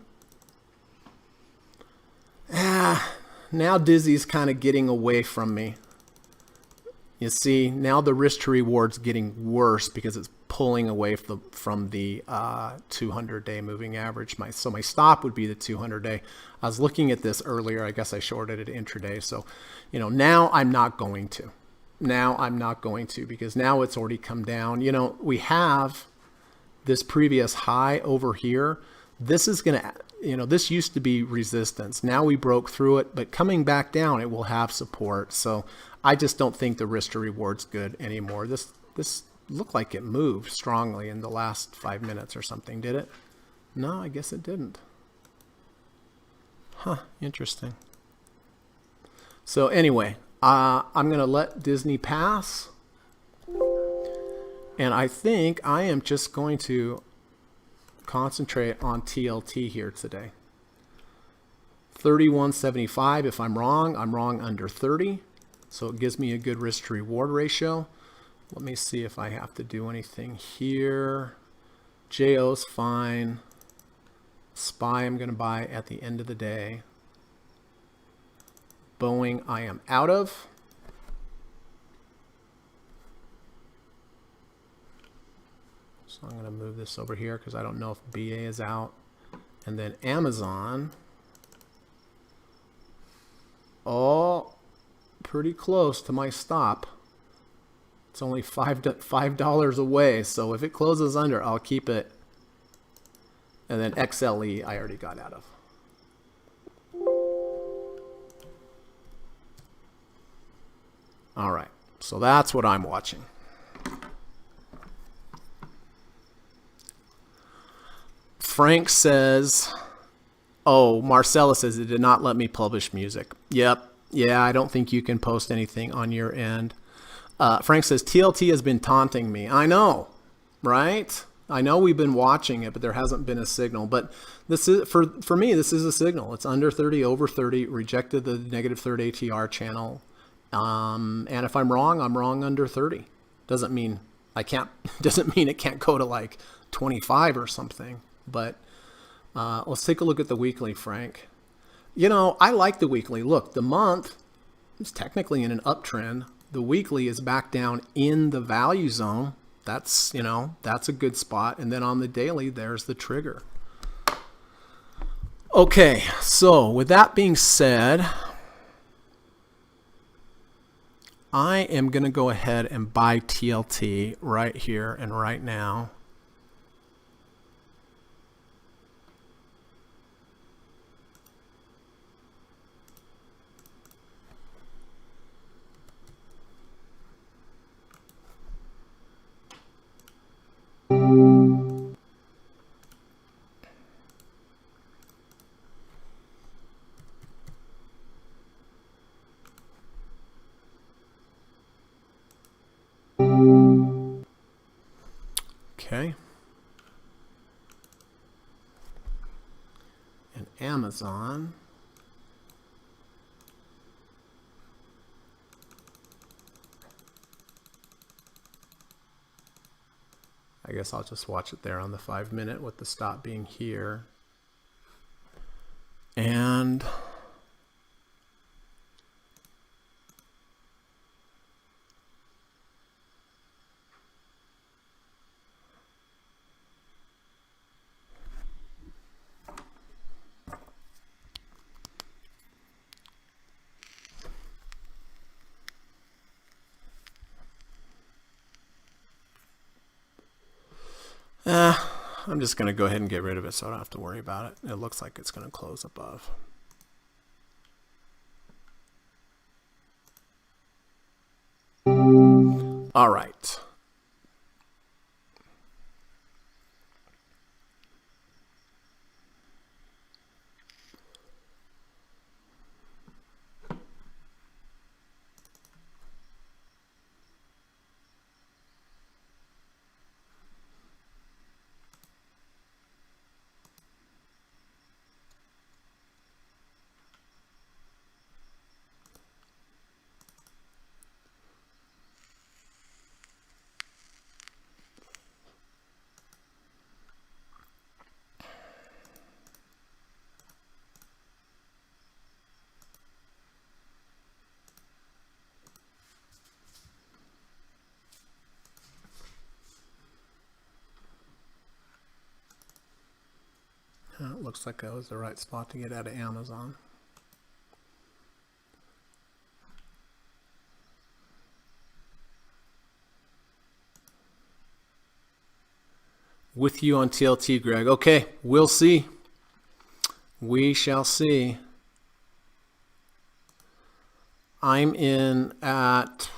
S1: Now Dizzy's kind of getting away from me. You see, now the risk to reward's getting worse because it's pulling away from the 200-day moving average. So my stop would be the 200-day. I was looking at this earlier. I guess I shorted it intraday. So, now I'm not going to. Because now it's already come down. We have this previous high over here. This is going to this used to be resistance. Now we broke through it, but coming back down, it will have support. So I just don't think the risk to reward's good anymore. This looked like it moved strongly in the last 5 minutes or something. Did it? No, I guess it didn't. Huh, interesting. So anyway, I'm going to let Disney pass. And I think I am just going to concentrate on TLT here today. 31.75. If I'm wrong under 30. So it gives me a good risk to reward ratio. Let me see if I have to do anything here. JO's fine. SPY I'm going to buy at the end of the day. Boeing I am out of. So I'm going to move this over here because I don't know if BA is out. And then Amazon. Oh, pretty close to my stop. It's only $5 away. So if it closes under, I'll keep it. And then XLE I already got out of. All right. So that's what I'm watching. Frank says, oh, Marcella says it did not let me publish music. Yep. Yeah, I don't think you can post anything on your end. Frank says, TLT has been taunting me. I know, right? I know we've been watching it, but there hasn't been a signal. But this is for me, this is a signal. It's under 30, over 30, rejected the negative third ATR channel. And if I'm wrong under 30. Doesn't mean it can't go to like 25 or something. But let's take a look at the weekly, Frank. I like the weekly. Look, the month is technically in an uptrend. The weekly is back down in the value zone. That's a good spot. And then on the daily, there's the trigger. Okay, so with that being said, I am going to go ahead and buy TLT right here and right now. Okay. And Amazon. I guess I'll just watch it there on the 5 minute with the stop being here. And I'm just going to go ahead and get rid of it so I don't have to worry about it. It looks like it's going to close above. All right. It looks like that was the right spot to get out of Amazon. With you on TLT, Greg. Okay, we'll see. We shall see. I'm in at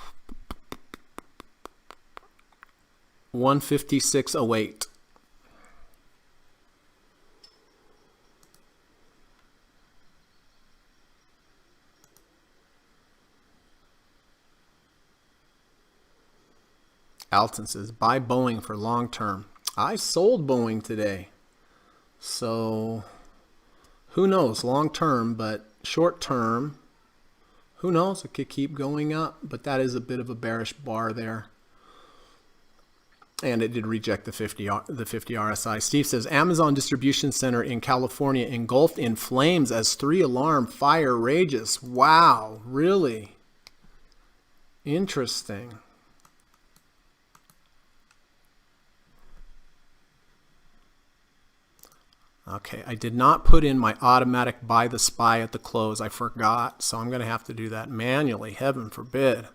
S1: 156.08. Alton says, buy Boeing for long term. I sold Boeing today. So who knows long term, but short term, who knows? It could keep going up, but that is a bit of a bearish bar there. And it did reject the 50 RSI. Steve says, Amazon distribution center in California engulfed in flames as 3-alarm fire rages. Wow, really? Interesting. Okay, I did not put in my automatic buy the SPY at the close. I forgot, so I'm going to have to do that manually. Heaven forbid.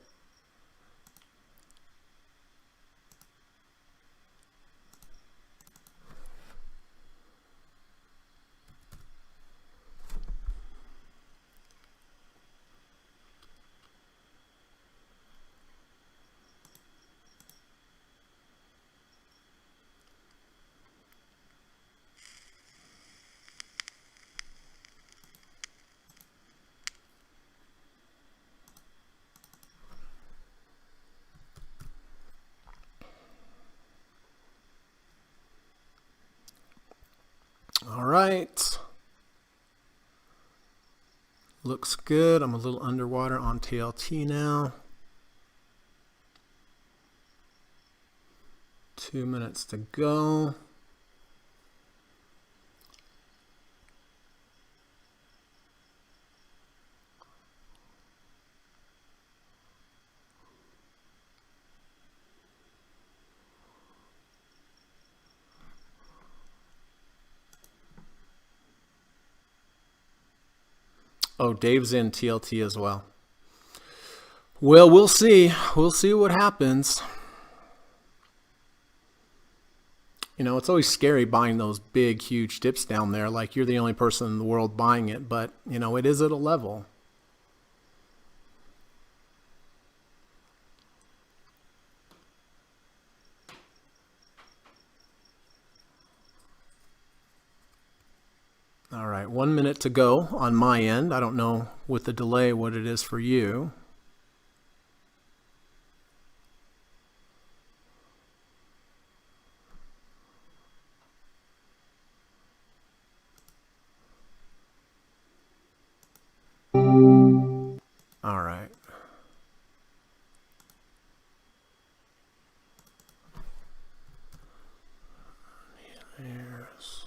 S1: All right. Looks good. I'm a little underwater on TLT now. 2 minutes to go. Oh, Dave's in TLT as well. Well, we'll see. We'll see what happens. You know, it's always scary buying those big, huge dips down there. Like you're the only person in the world buying it. But, you know, it is at a level. All right, 1 minute to go on my end. I don't know with the delay what it is for you. All right. There's...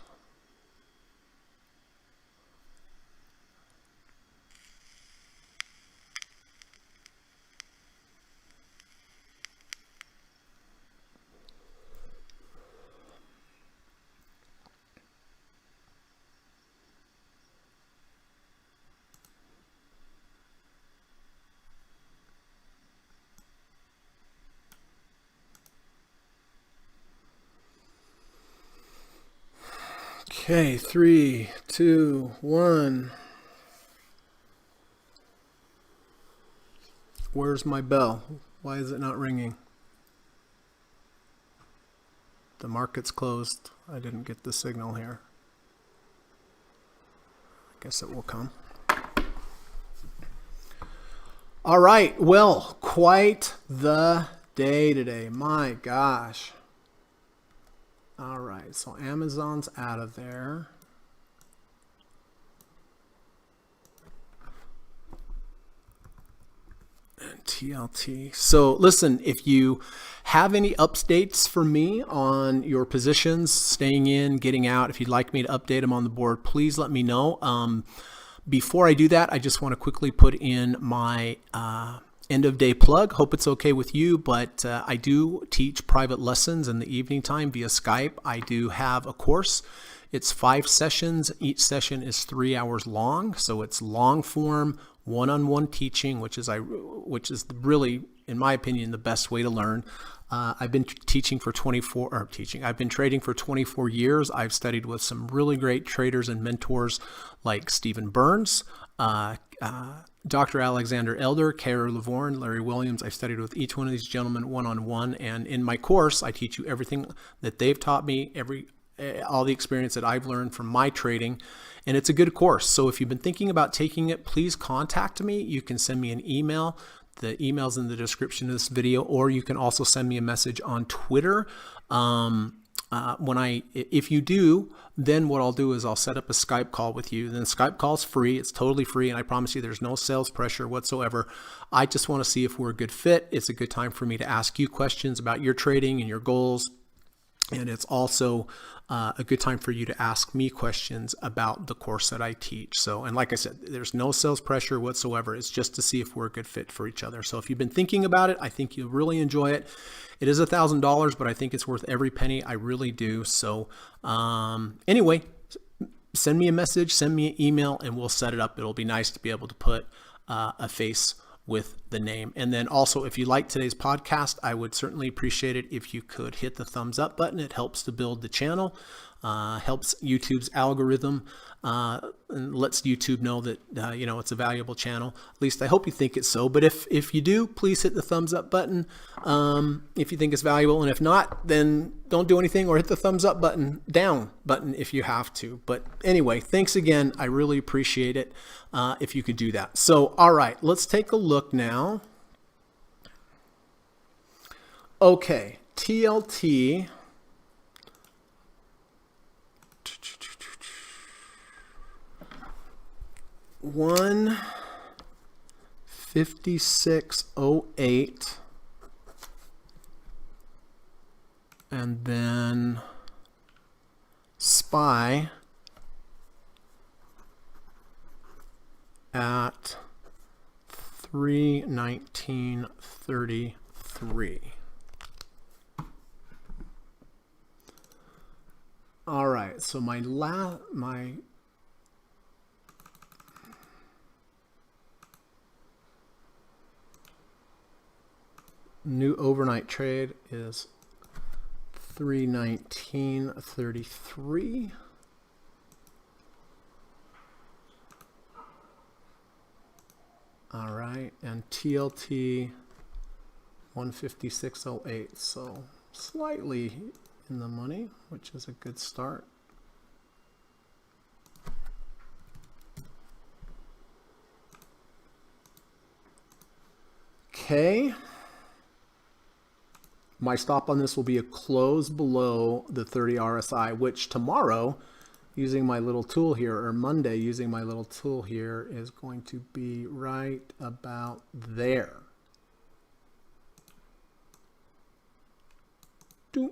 S1: Okay, 3, 2, 1. Where's my bell? Why is it not ringing? The market's closed. I didn't get the signal here. I guess it will come. All right, well, quite the day today. My gosh. All right, so Amazon's out of there. And TLT. So listen, if you have any updates for me on your positions, staying in, getting out, if you'd like me to update them on the board, please let me know. Before I do that, I just want to quickly put in my end of day plug. Hope it's okay with you, but I do teach private lessons in the evening time via Skype. I do have a course. It's 5 sessions. Each session is 3 hours long. So it's long form, one-on-one teaching, which is really in my opinion, the best way to learn. I've been I've been trading for 24 years. I've studied with some really great traders and mentors like Stephen Burns, Dr. Alexander Elder, Kara Lavorne, Larry Williams. I've studied with each one of these gentlemen one-on-one, and in my course, I teach you everything that they've taught me, all the experience that I've learned from my trading, and it's a good course. So if you've been thinking about taking it, please contact me. You can send me an email. The email's in the description of this video, or you can also send me a message on Twitter. If you do, then what I'll do is I'll set up a Skype call with you. Then Skype call's free. It's totally free, and I promise you there's no sales pressure whatsoever. I just want to see if we're a good fit. It's a good time for me to ask you questions about your trading and your goals. And it's also a good time for you to ask me questions about the course that I teach. So, and like I said, there's no sales pressure whatsoever. It's just to see if we're a good fit for each other. So if you've been thinking about it, I think you'll really enjoy it. It is $1,000, but I think it's worth every penny. I really do. So anyway, send me a message, send me an email, and we'll set it up. It'll be nice to be able to put a face with the name. And then also, if you like today's podcast, I would certainly appreciate it if you could hit the thumbs up button. It helps to build the channel, helps YouTube's algorithm, and lets YouTube know that it's a valuable channel. At least I hope you think it's so. But if you do, please hit the thumbs up button if you think it's valuable. And if not, then don't do anything, or hit the thumbs up down button if you have to. But anyway, thanks again. I really appreciate it if you could do that. So, all right, let's take a look now. Okay, TLT. $156.08, and then SPY at 319.33. All right, so my new overnight trade is 319.33. All right, and TLT 156.08, so slightly in the money, which is a good start. Okay. My stop on this will be a close below the 30 RSI, which tomorrow, using my little tool here, or Monday using my little tool here, is going to be right about there. Doop.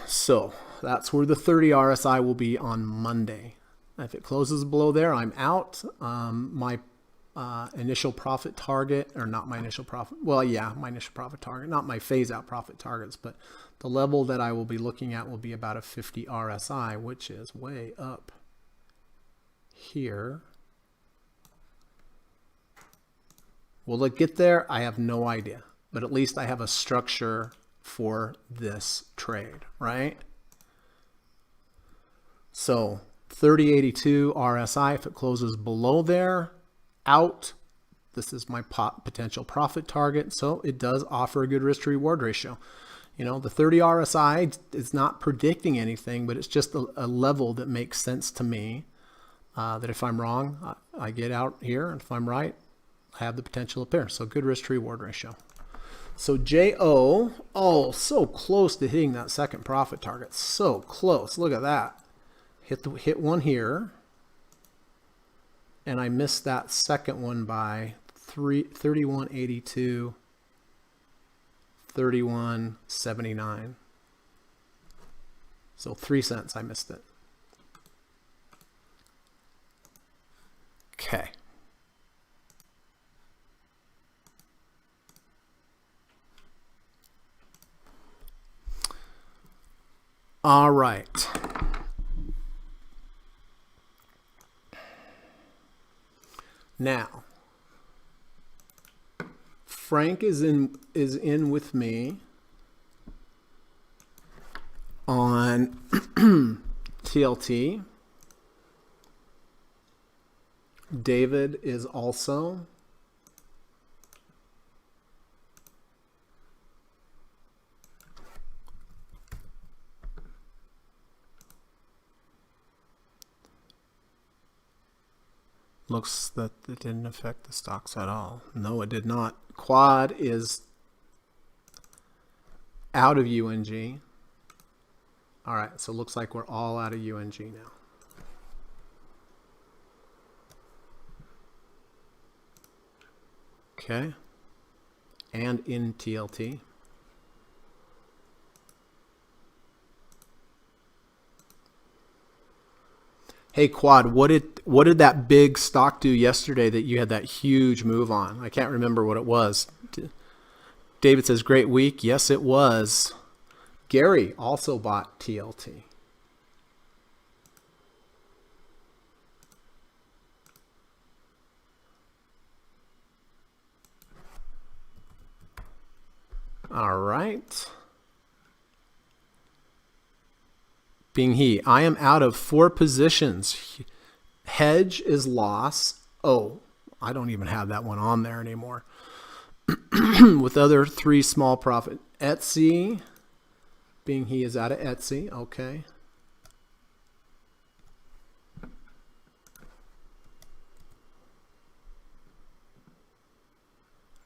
S1: So that's where the 30 RSI will be on Monday. If it closes below there, I'm out. My initial profit target, or not my initial profit, well, yeah, my initial profit target, not my phase out profit targets, but the level that I will be looking at will be about a 50 RSI, which is way up here. Will it get there? I have no idea, but at least I have a structure for this trade, right? So 30.82 RSI, if it closes below there, out. This is my potential profit target. So it does offer a good risk to reward ratio. You know, the 30 RSI is not predicting anything, but it's just a level that makes sense to me. That if I'm wrong, I get out here, and if I'm right, I have the potential up there. So good risk to reward ratio. So JO, oh, so close to hitting that second profit target. So close. Look at that. Hit one here, and I missed that second one by 31.82, 31.79. So 3 cents I missed it. Okay. All right. Now, Frank is in with me on TLT. David is also. Looks that it didn't affect the stocks at all. No, it did not. Quad is out of UNG. All right, so it looks like we're all out of UNG now. Okay. And in TLT. Hey Quad, what did that big stock do yesterday that you had that huge move on? I can't remember what it was. David says, great week. Yes, it was. Gary also bought TLT. All right. Being he, I am out of 4 positions. Hedge is loss. Oh, I don't even have that one on there anymore. With other 3 small profit. Etsy, being he is out of Etsy. Okay.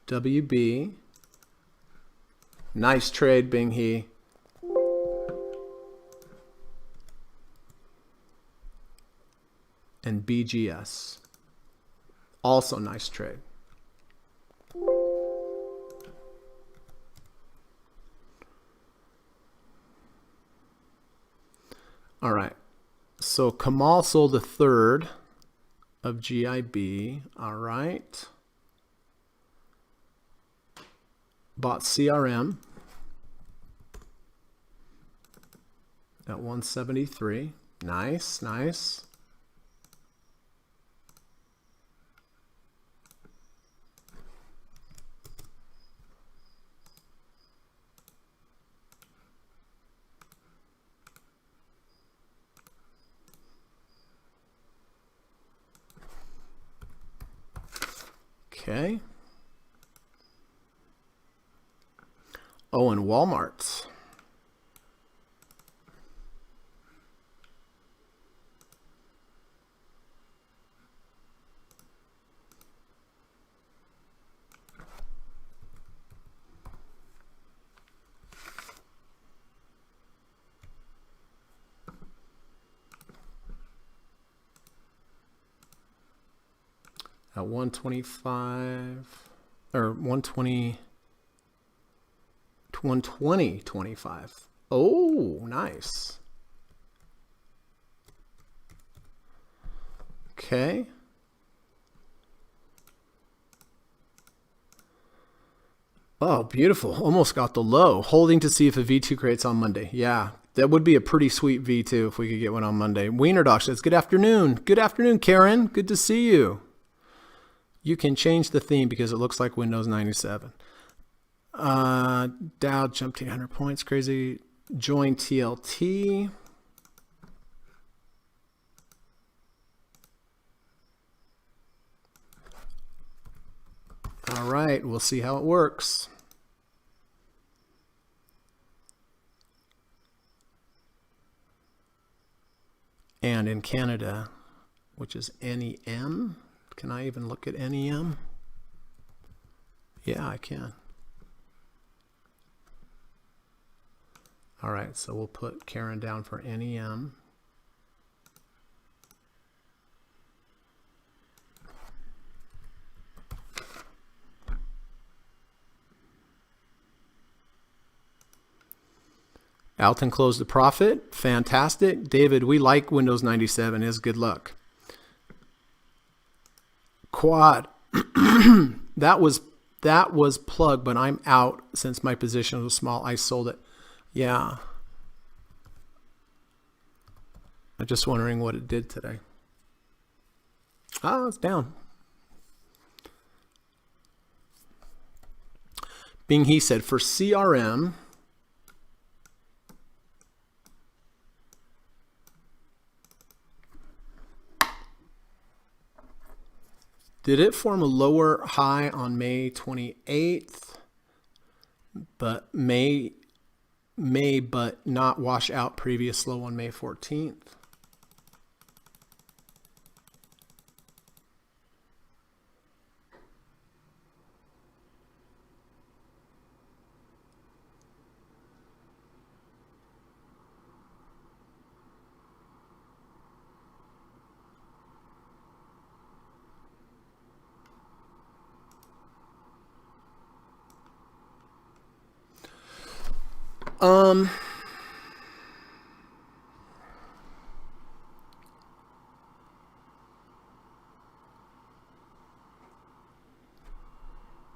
S1: WB. Nice trade, being he. And BGS. Also nice trade. All right. So Kamal sold a third of GIB. All right. Bought CRM at 173. Nice, nice. Okay. Oh, and Walmart. At 125 or 120. 120.25. Oh, nice. Okay. Oh, beautiful. Almost got the low. Holding to see if a V2 creates on Monday. Yeah, that would be a pretty sweet V2 if we could get one on Monday. Wiener Doc says, good afternoon. Good afternoon, Karen. Good to see you. You can change the theme because it looks like Windows 97. Dow jumped 800 points. Crazy. Join TLT. All right, we'll see how it works. And in Canada, which is NEM. Can I even look at NEM? Yeah, I can. All right, so we'll put Karen down for NEM. Alton closed the profit. Fantastic. David, we like Windows 97. Is good luck. Quad. that was plug, but I'm out since my position was small. I sold it. Yeah. I'm just wondering what it did today. Oh, it's down. Bing He said, for CRM, did it form a lower high on May 28th, but may but not wash out previous low on May 14th?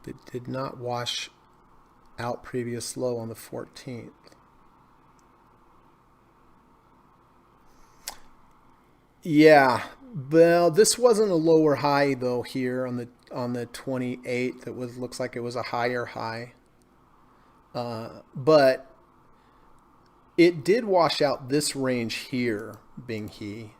S1: It did not wash out previous low on the 14th. Yeah, well, this wasn't a lower high though here on the 28th. It was, looks like it was a higher high. But it did wash out this range here, Bing He.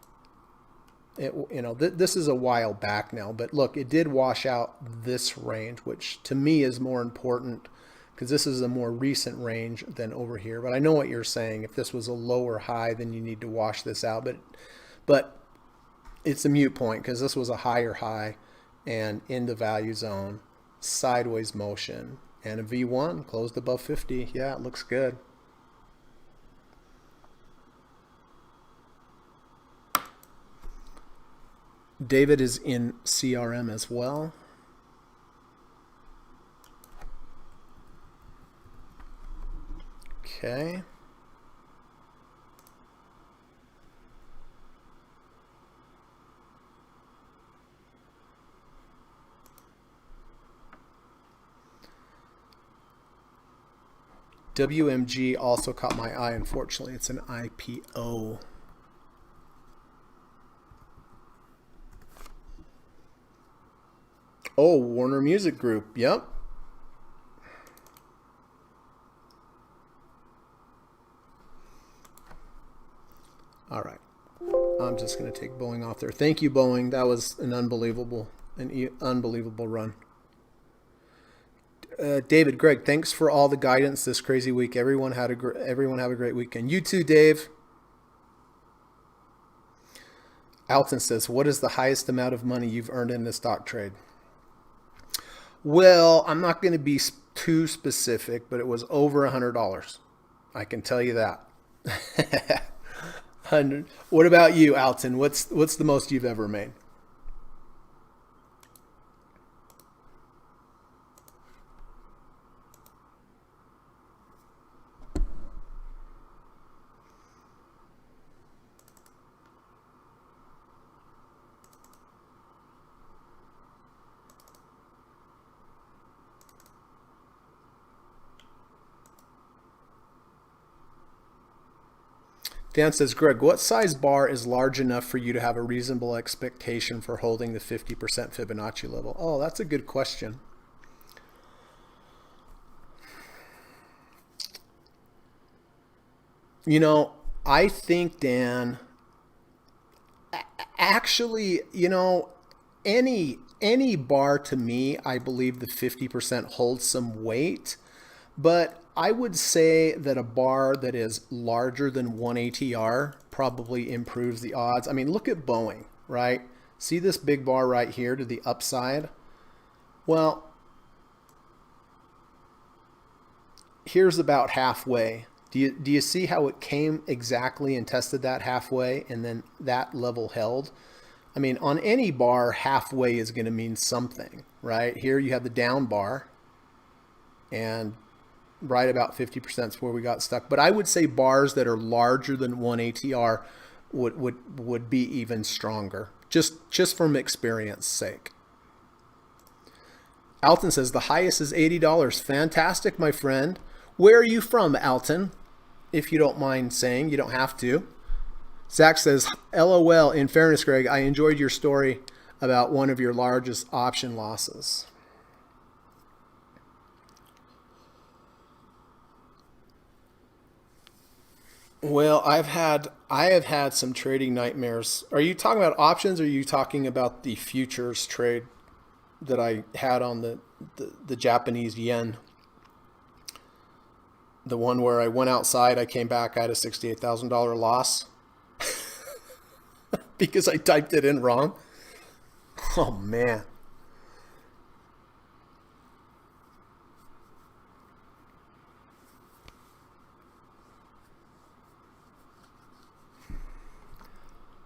S1: This is a while back now, but look, it did wash out this range, which to me is more important because this is a more recent range than over here. But I know what you're saying. If this was a lower high, then you need to wash this out. But it's a moot point because this was a higher high and in the value zone, sideways motion, and a V1 closed above 50. Yeah, it looks good. David is in CRM as well. Okay. WMG also caught my eye. Unfortunately, it's an IPO. Oh, Warner Music Group. Yep. All right. I'm just going to take Boeing off there. Thank you, Boeing. That was an unbelievable run. David, Greg, thanks for all the guidance this crazy week. Everyone have a great weekend. You too, Dave. Alton says, what is the highest amount of money you've earned in a stock trade? Well, I'm not going to be too specific, but it was over $100. I can tell you that. 100. What about you, Alton? What's the most you've ever made? Dan says, Greg, what size bar is large enough for you to have a reasonable expectation for holding the 50% Fibonacci level? Oh, that's a good question. I think, Dan, actually, any bar to me, I believe the 50% holds some weight. But I would say that a bar that is larger than 1 ATR probably improves the odds. I mean, look at Boeing, right? See this big bar right here to the upside? Well, here's about halfway. Do you see how it came exactly and tested that halfway and then that level held? I mean, on any bar, halfway is going to mean something, right? Here you have the down bar and right about 50% is where we got stuck. But I would say bars that are larger than 1 ATR would be even stronger, just from experience sake. Alton says the highest is $80. Fantastic, my friend. Where are you from, Alton? If you don't mind saying, you don't have to. Zach says, LOL, in fairness, Greg, I enjoyed your story about one of your largest option losses. Well, I have had some trading nightmares. Are you talking about options or are you talking about the futures trade that I had on the Japanese yen? The one where I went outside, I came back, I had a $68,000 loss because I typed it in wrong. Oh man.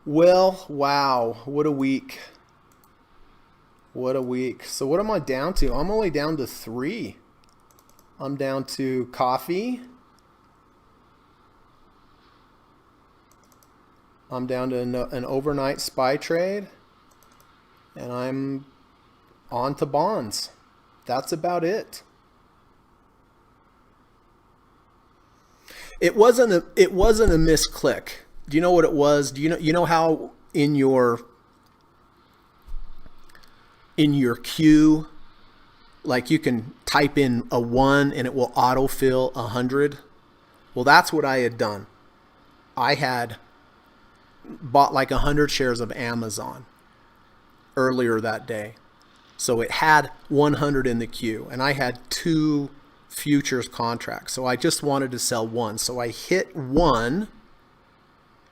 S1: Well, wow. What a week. What a week. So what am I down to? I'm only down to three. I'm down to coffee. I'm down to an overnight SPY trade. And I'm on to bonds. That's about it. It wasn't a misclick. Do you know what it was? Do you know how in your queue, like you can type in a 1 and it will autofill 100? Well, that's what I had done. I had bought like 100 shares of Amazon earlier that day. So it had 100 in the queue and I had two futures contracts. So I just wanted to sell one. So I hit one,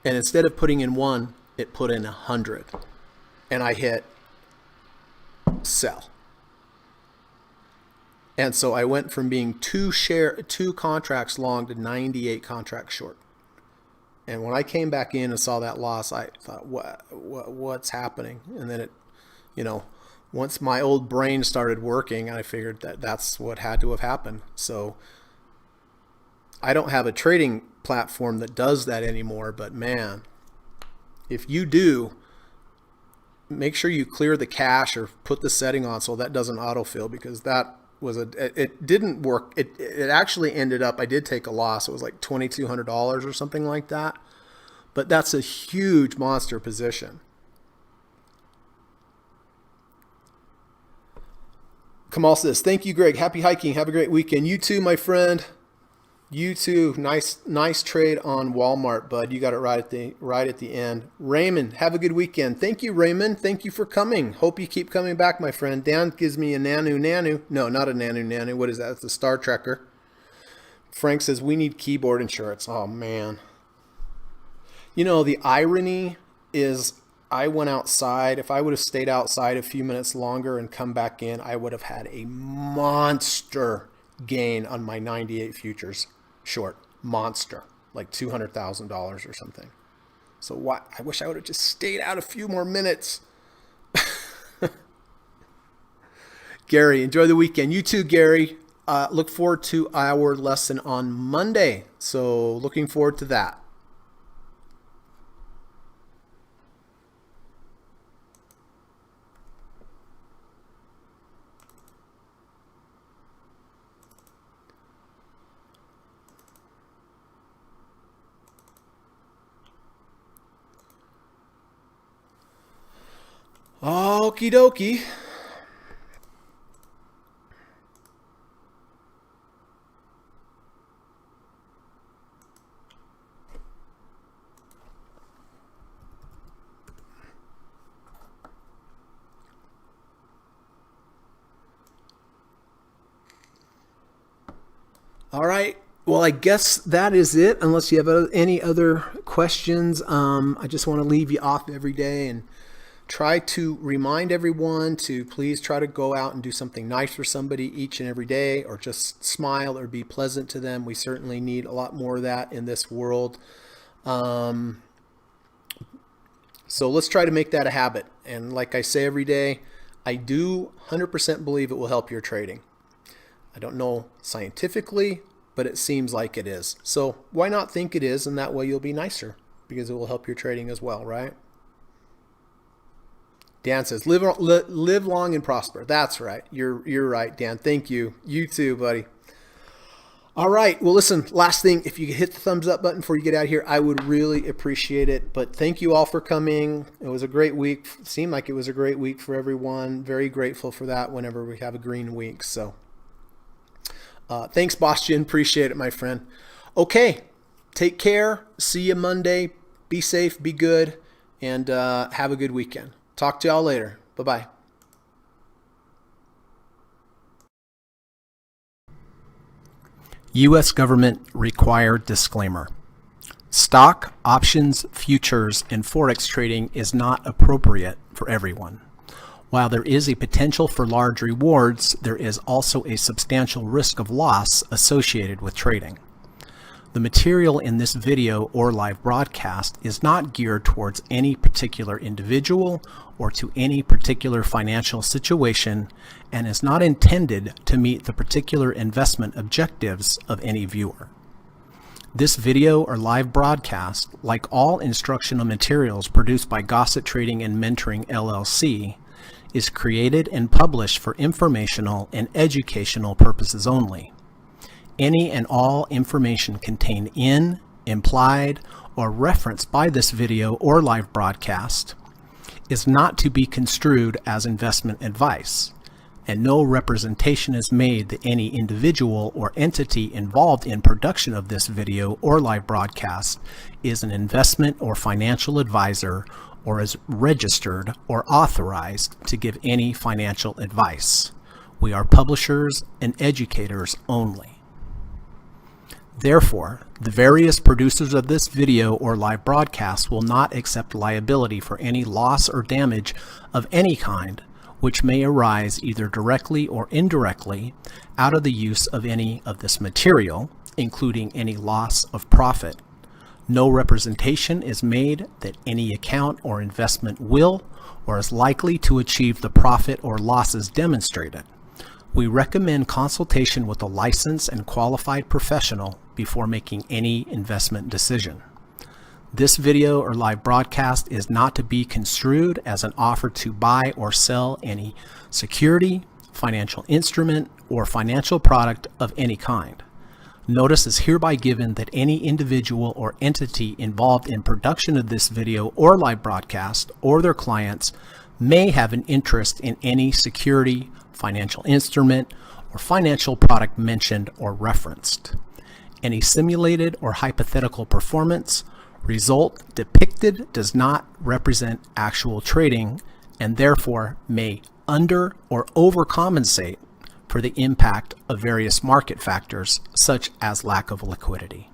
S1: and instead of putting in one, it put in 100. And I hit sell. And so I went from being two contracts long to 98 contracts short. And when I came back in and saw that loss, I thought, what's happening? And then once my old brain started working, I figured that that's what had to have happened. So I don't have a trading platform that does that anymore, but man, if you do, make sure you clear the cache or put the setting on so that doesn't autofill, because it didn't work. It actually ended up, I did take a loss. It was like $2,200 or something like that, but that's a huge monster position. Kamal says, thank you, Greg. Happy hiking. Have a great weekend. You too, my friend. You too. Nice trade on Walmart, bud. You got it right at the end. Raymond, have a good weekend. Thank you, Raymond. Thank you for coming. Hope you keep coming back, my friend. Dan gives me a nanu. No, not a nanu. What is that? It's the Star Trekker. Frank says, we need keyboard insurance. Oh, man. The irony is I went outside. If I would have stayed outside a few minutes longer and come back in, I would have had a monster gain on my 98 futures short. Monster. Like $200,000 or something. So I wish I would have just stayed out a few more minutes. Gary, enjoy the weekend. You too, Gary. Look forward to our lesson on Monday. So looking forward to that. Okie dokie. All right. Well, I guess that is it, unless you have any other questions. I just want to leave you off every day and try to remind everyone to please try to go out and do something nice for somebody each and every day, or just smile or be pleasant to them. We certainly need a lot more of that in this world. So let's try to make that a habit. And like I say every day, I do 100% believe it will help your trading. I don't know scientifically, but it seems like it is. So why not think it is, and that way you'll be nicer, because it will help your trading as well, right? Dan says, live long and prosper. That's right. You're right, Dan. Thank you. You too, buddy. All right. Well, listen, last thing, if you could hit the thumbs up button before you get out of here, I would really appreciate it. But thank you all for coming. It was a great week. It seemed like it was a great week for everyone. Very grateful for that whenever we have a green week. So thanks, Bastian. Appreciate it, my friend. Okay. Take care. See you Monday. Be safe, be good, and have a good weekend. Talk to y'all later. Bye-bye. U.S. government required disclaimer. Stock, options, futures, and forex trading is not appropriate for everyone. While there is a potential for large rewards, there is also a substantial risk of loss associated with trading. The material in this video or live broadcast is not geared towards any particular individual or to any particular financial situation and is not intended to meet the particular investment objectives of any viewer. This video or live broadcast, like all instructional materials produced by Gossett Trading and Mentoring LLC, is created and published for informational and educational purposes only. Any and all information contained in, implied, or referenced by this video or live broadcast is not to be construed as investment advice, and no representation is made that any individual or entity involved in production of this video or live broadcast is an investment or financial advisor or is registered or authorized to give any financial advice. We are publishers and educators only. Therefore, the various producers of this video or live broadcast will not accept liability for any loss or damage of any kind which may arise either directly or indirectly out of the use of any of this material, including any loss of profit. No representation is made that any account or investment will or is likely to achieve the profit or losses demonstrated. We recommend consultation with a licensed and qualified professional before making any investment decision. This video or live broadcast is not to be construed as an offer to buy or sell any security, financial instrument, or financial product of any kind. Notice is hereby given that any individual or entity involved in production of this video or live broadcast or their clients may have an interest in any security, financial instrument, or financial product mentioned or referenced. Any simulated or hypothetical performance result depicted does not represent actual trading and therefore may under or overcompensate for the impact of various market factors such as lack of liquidity.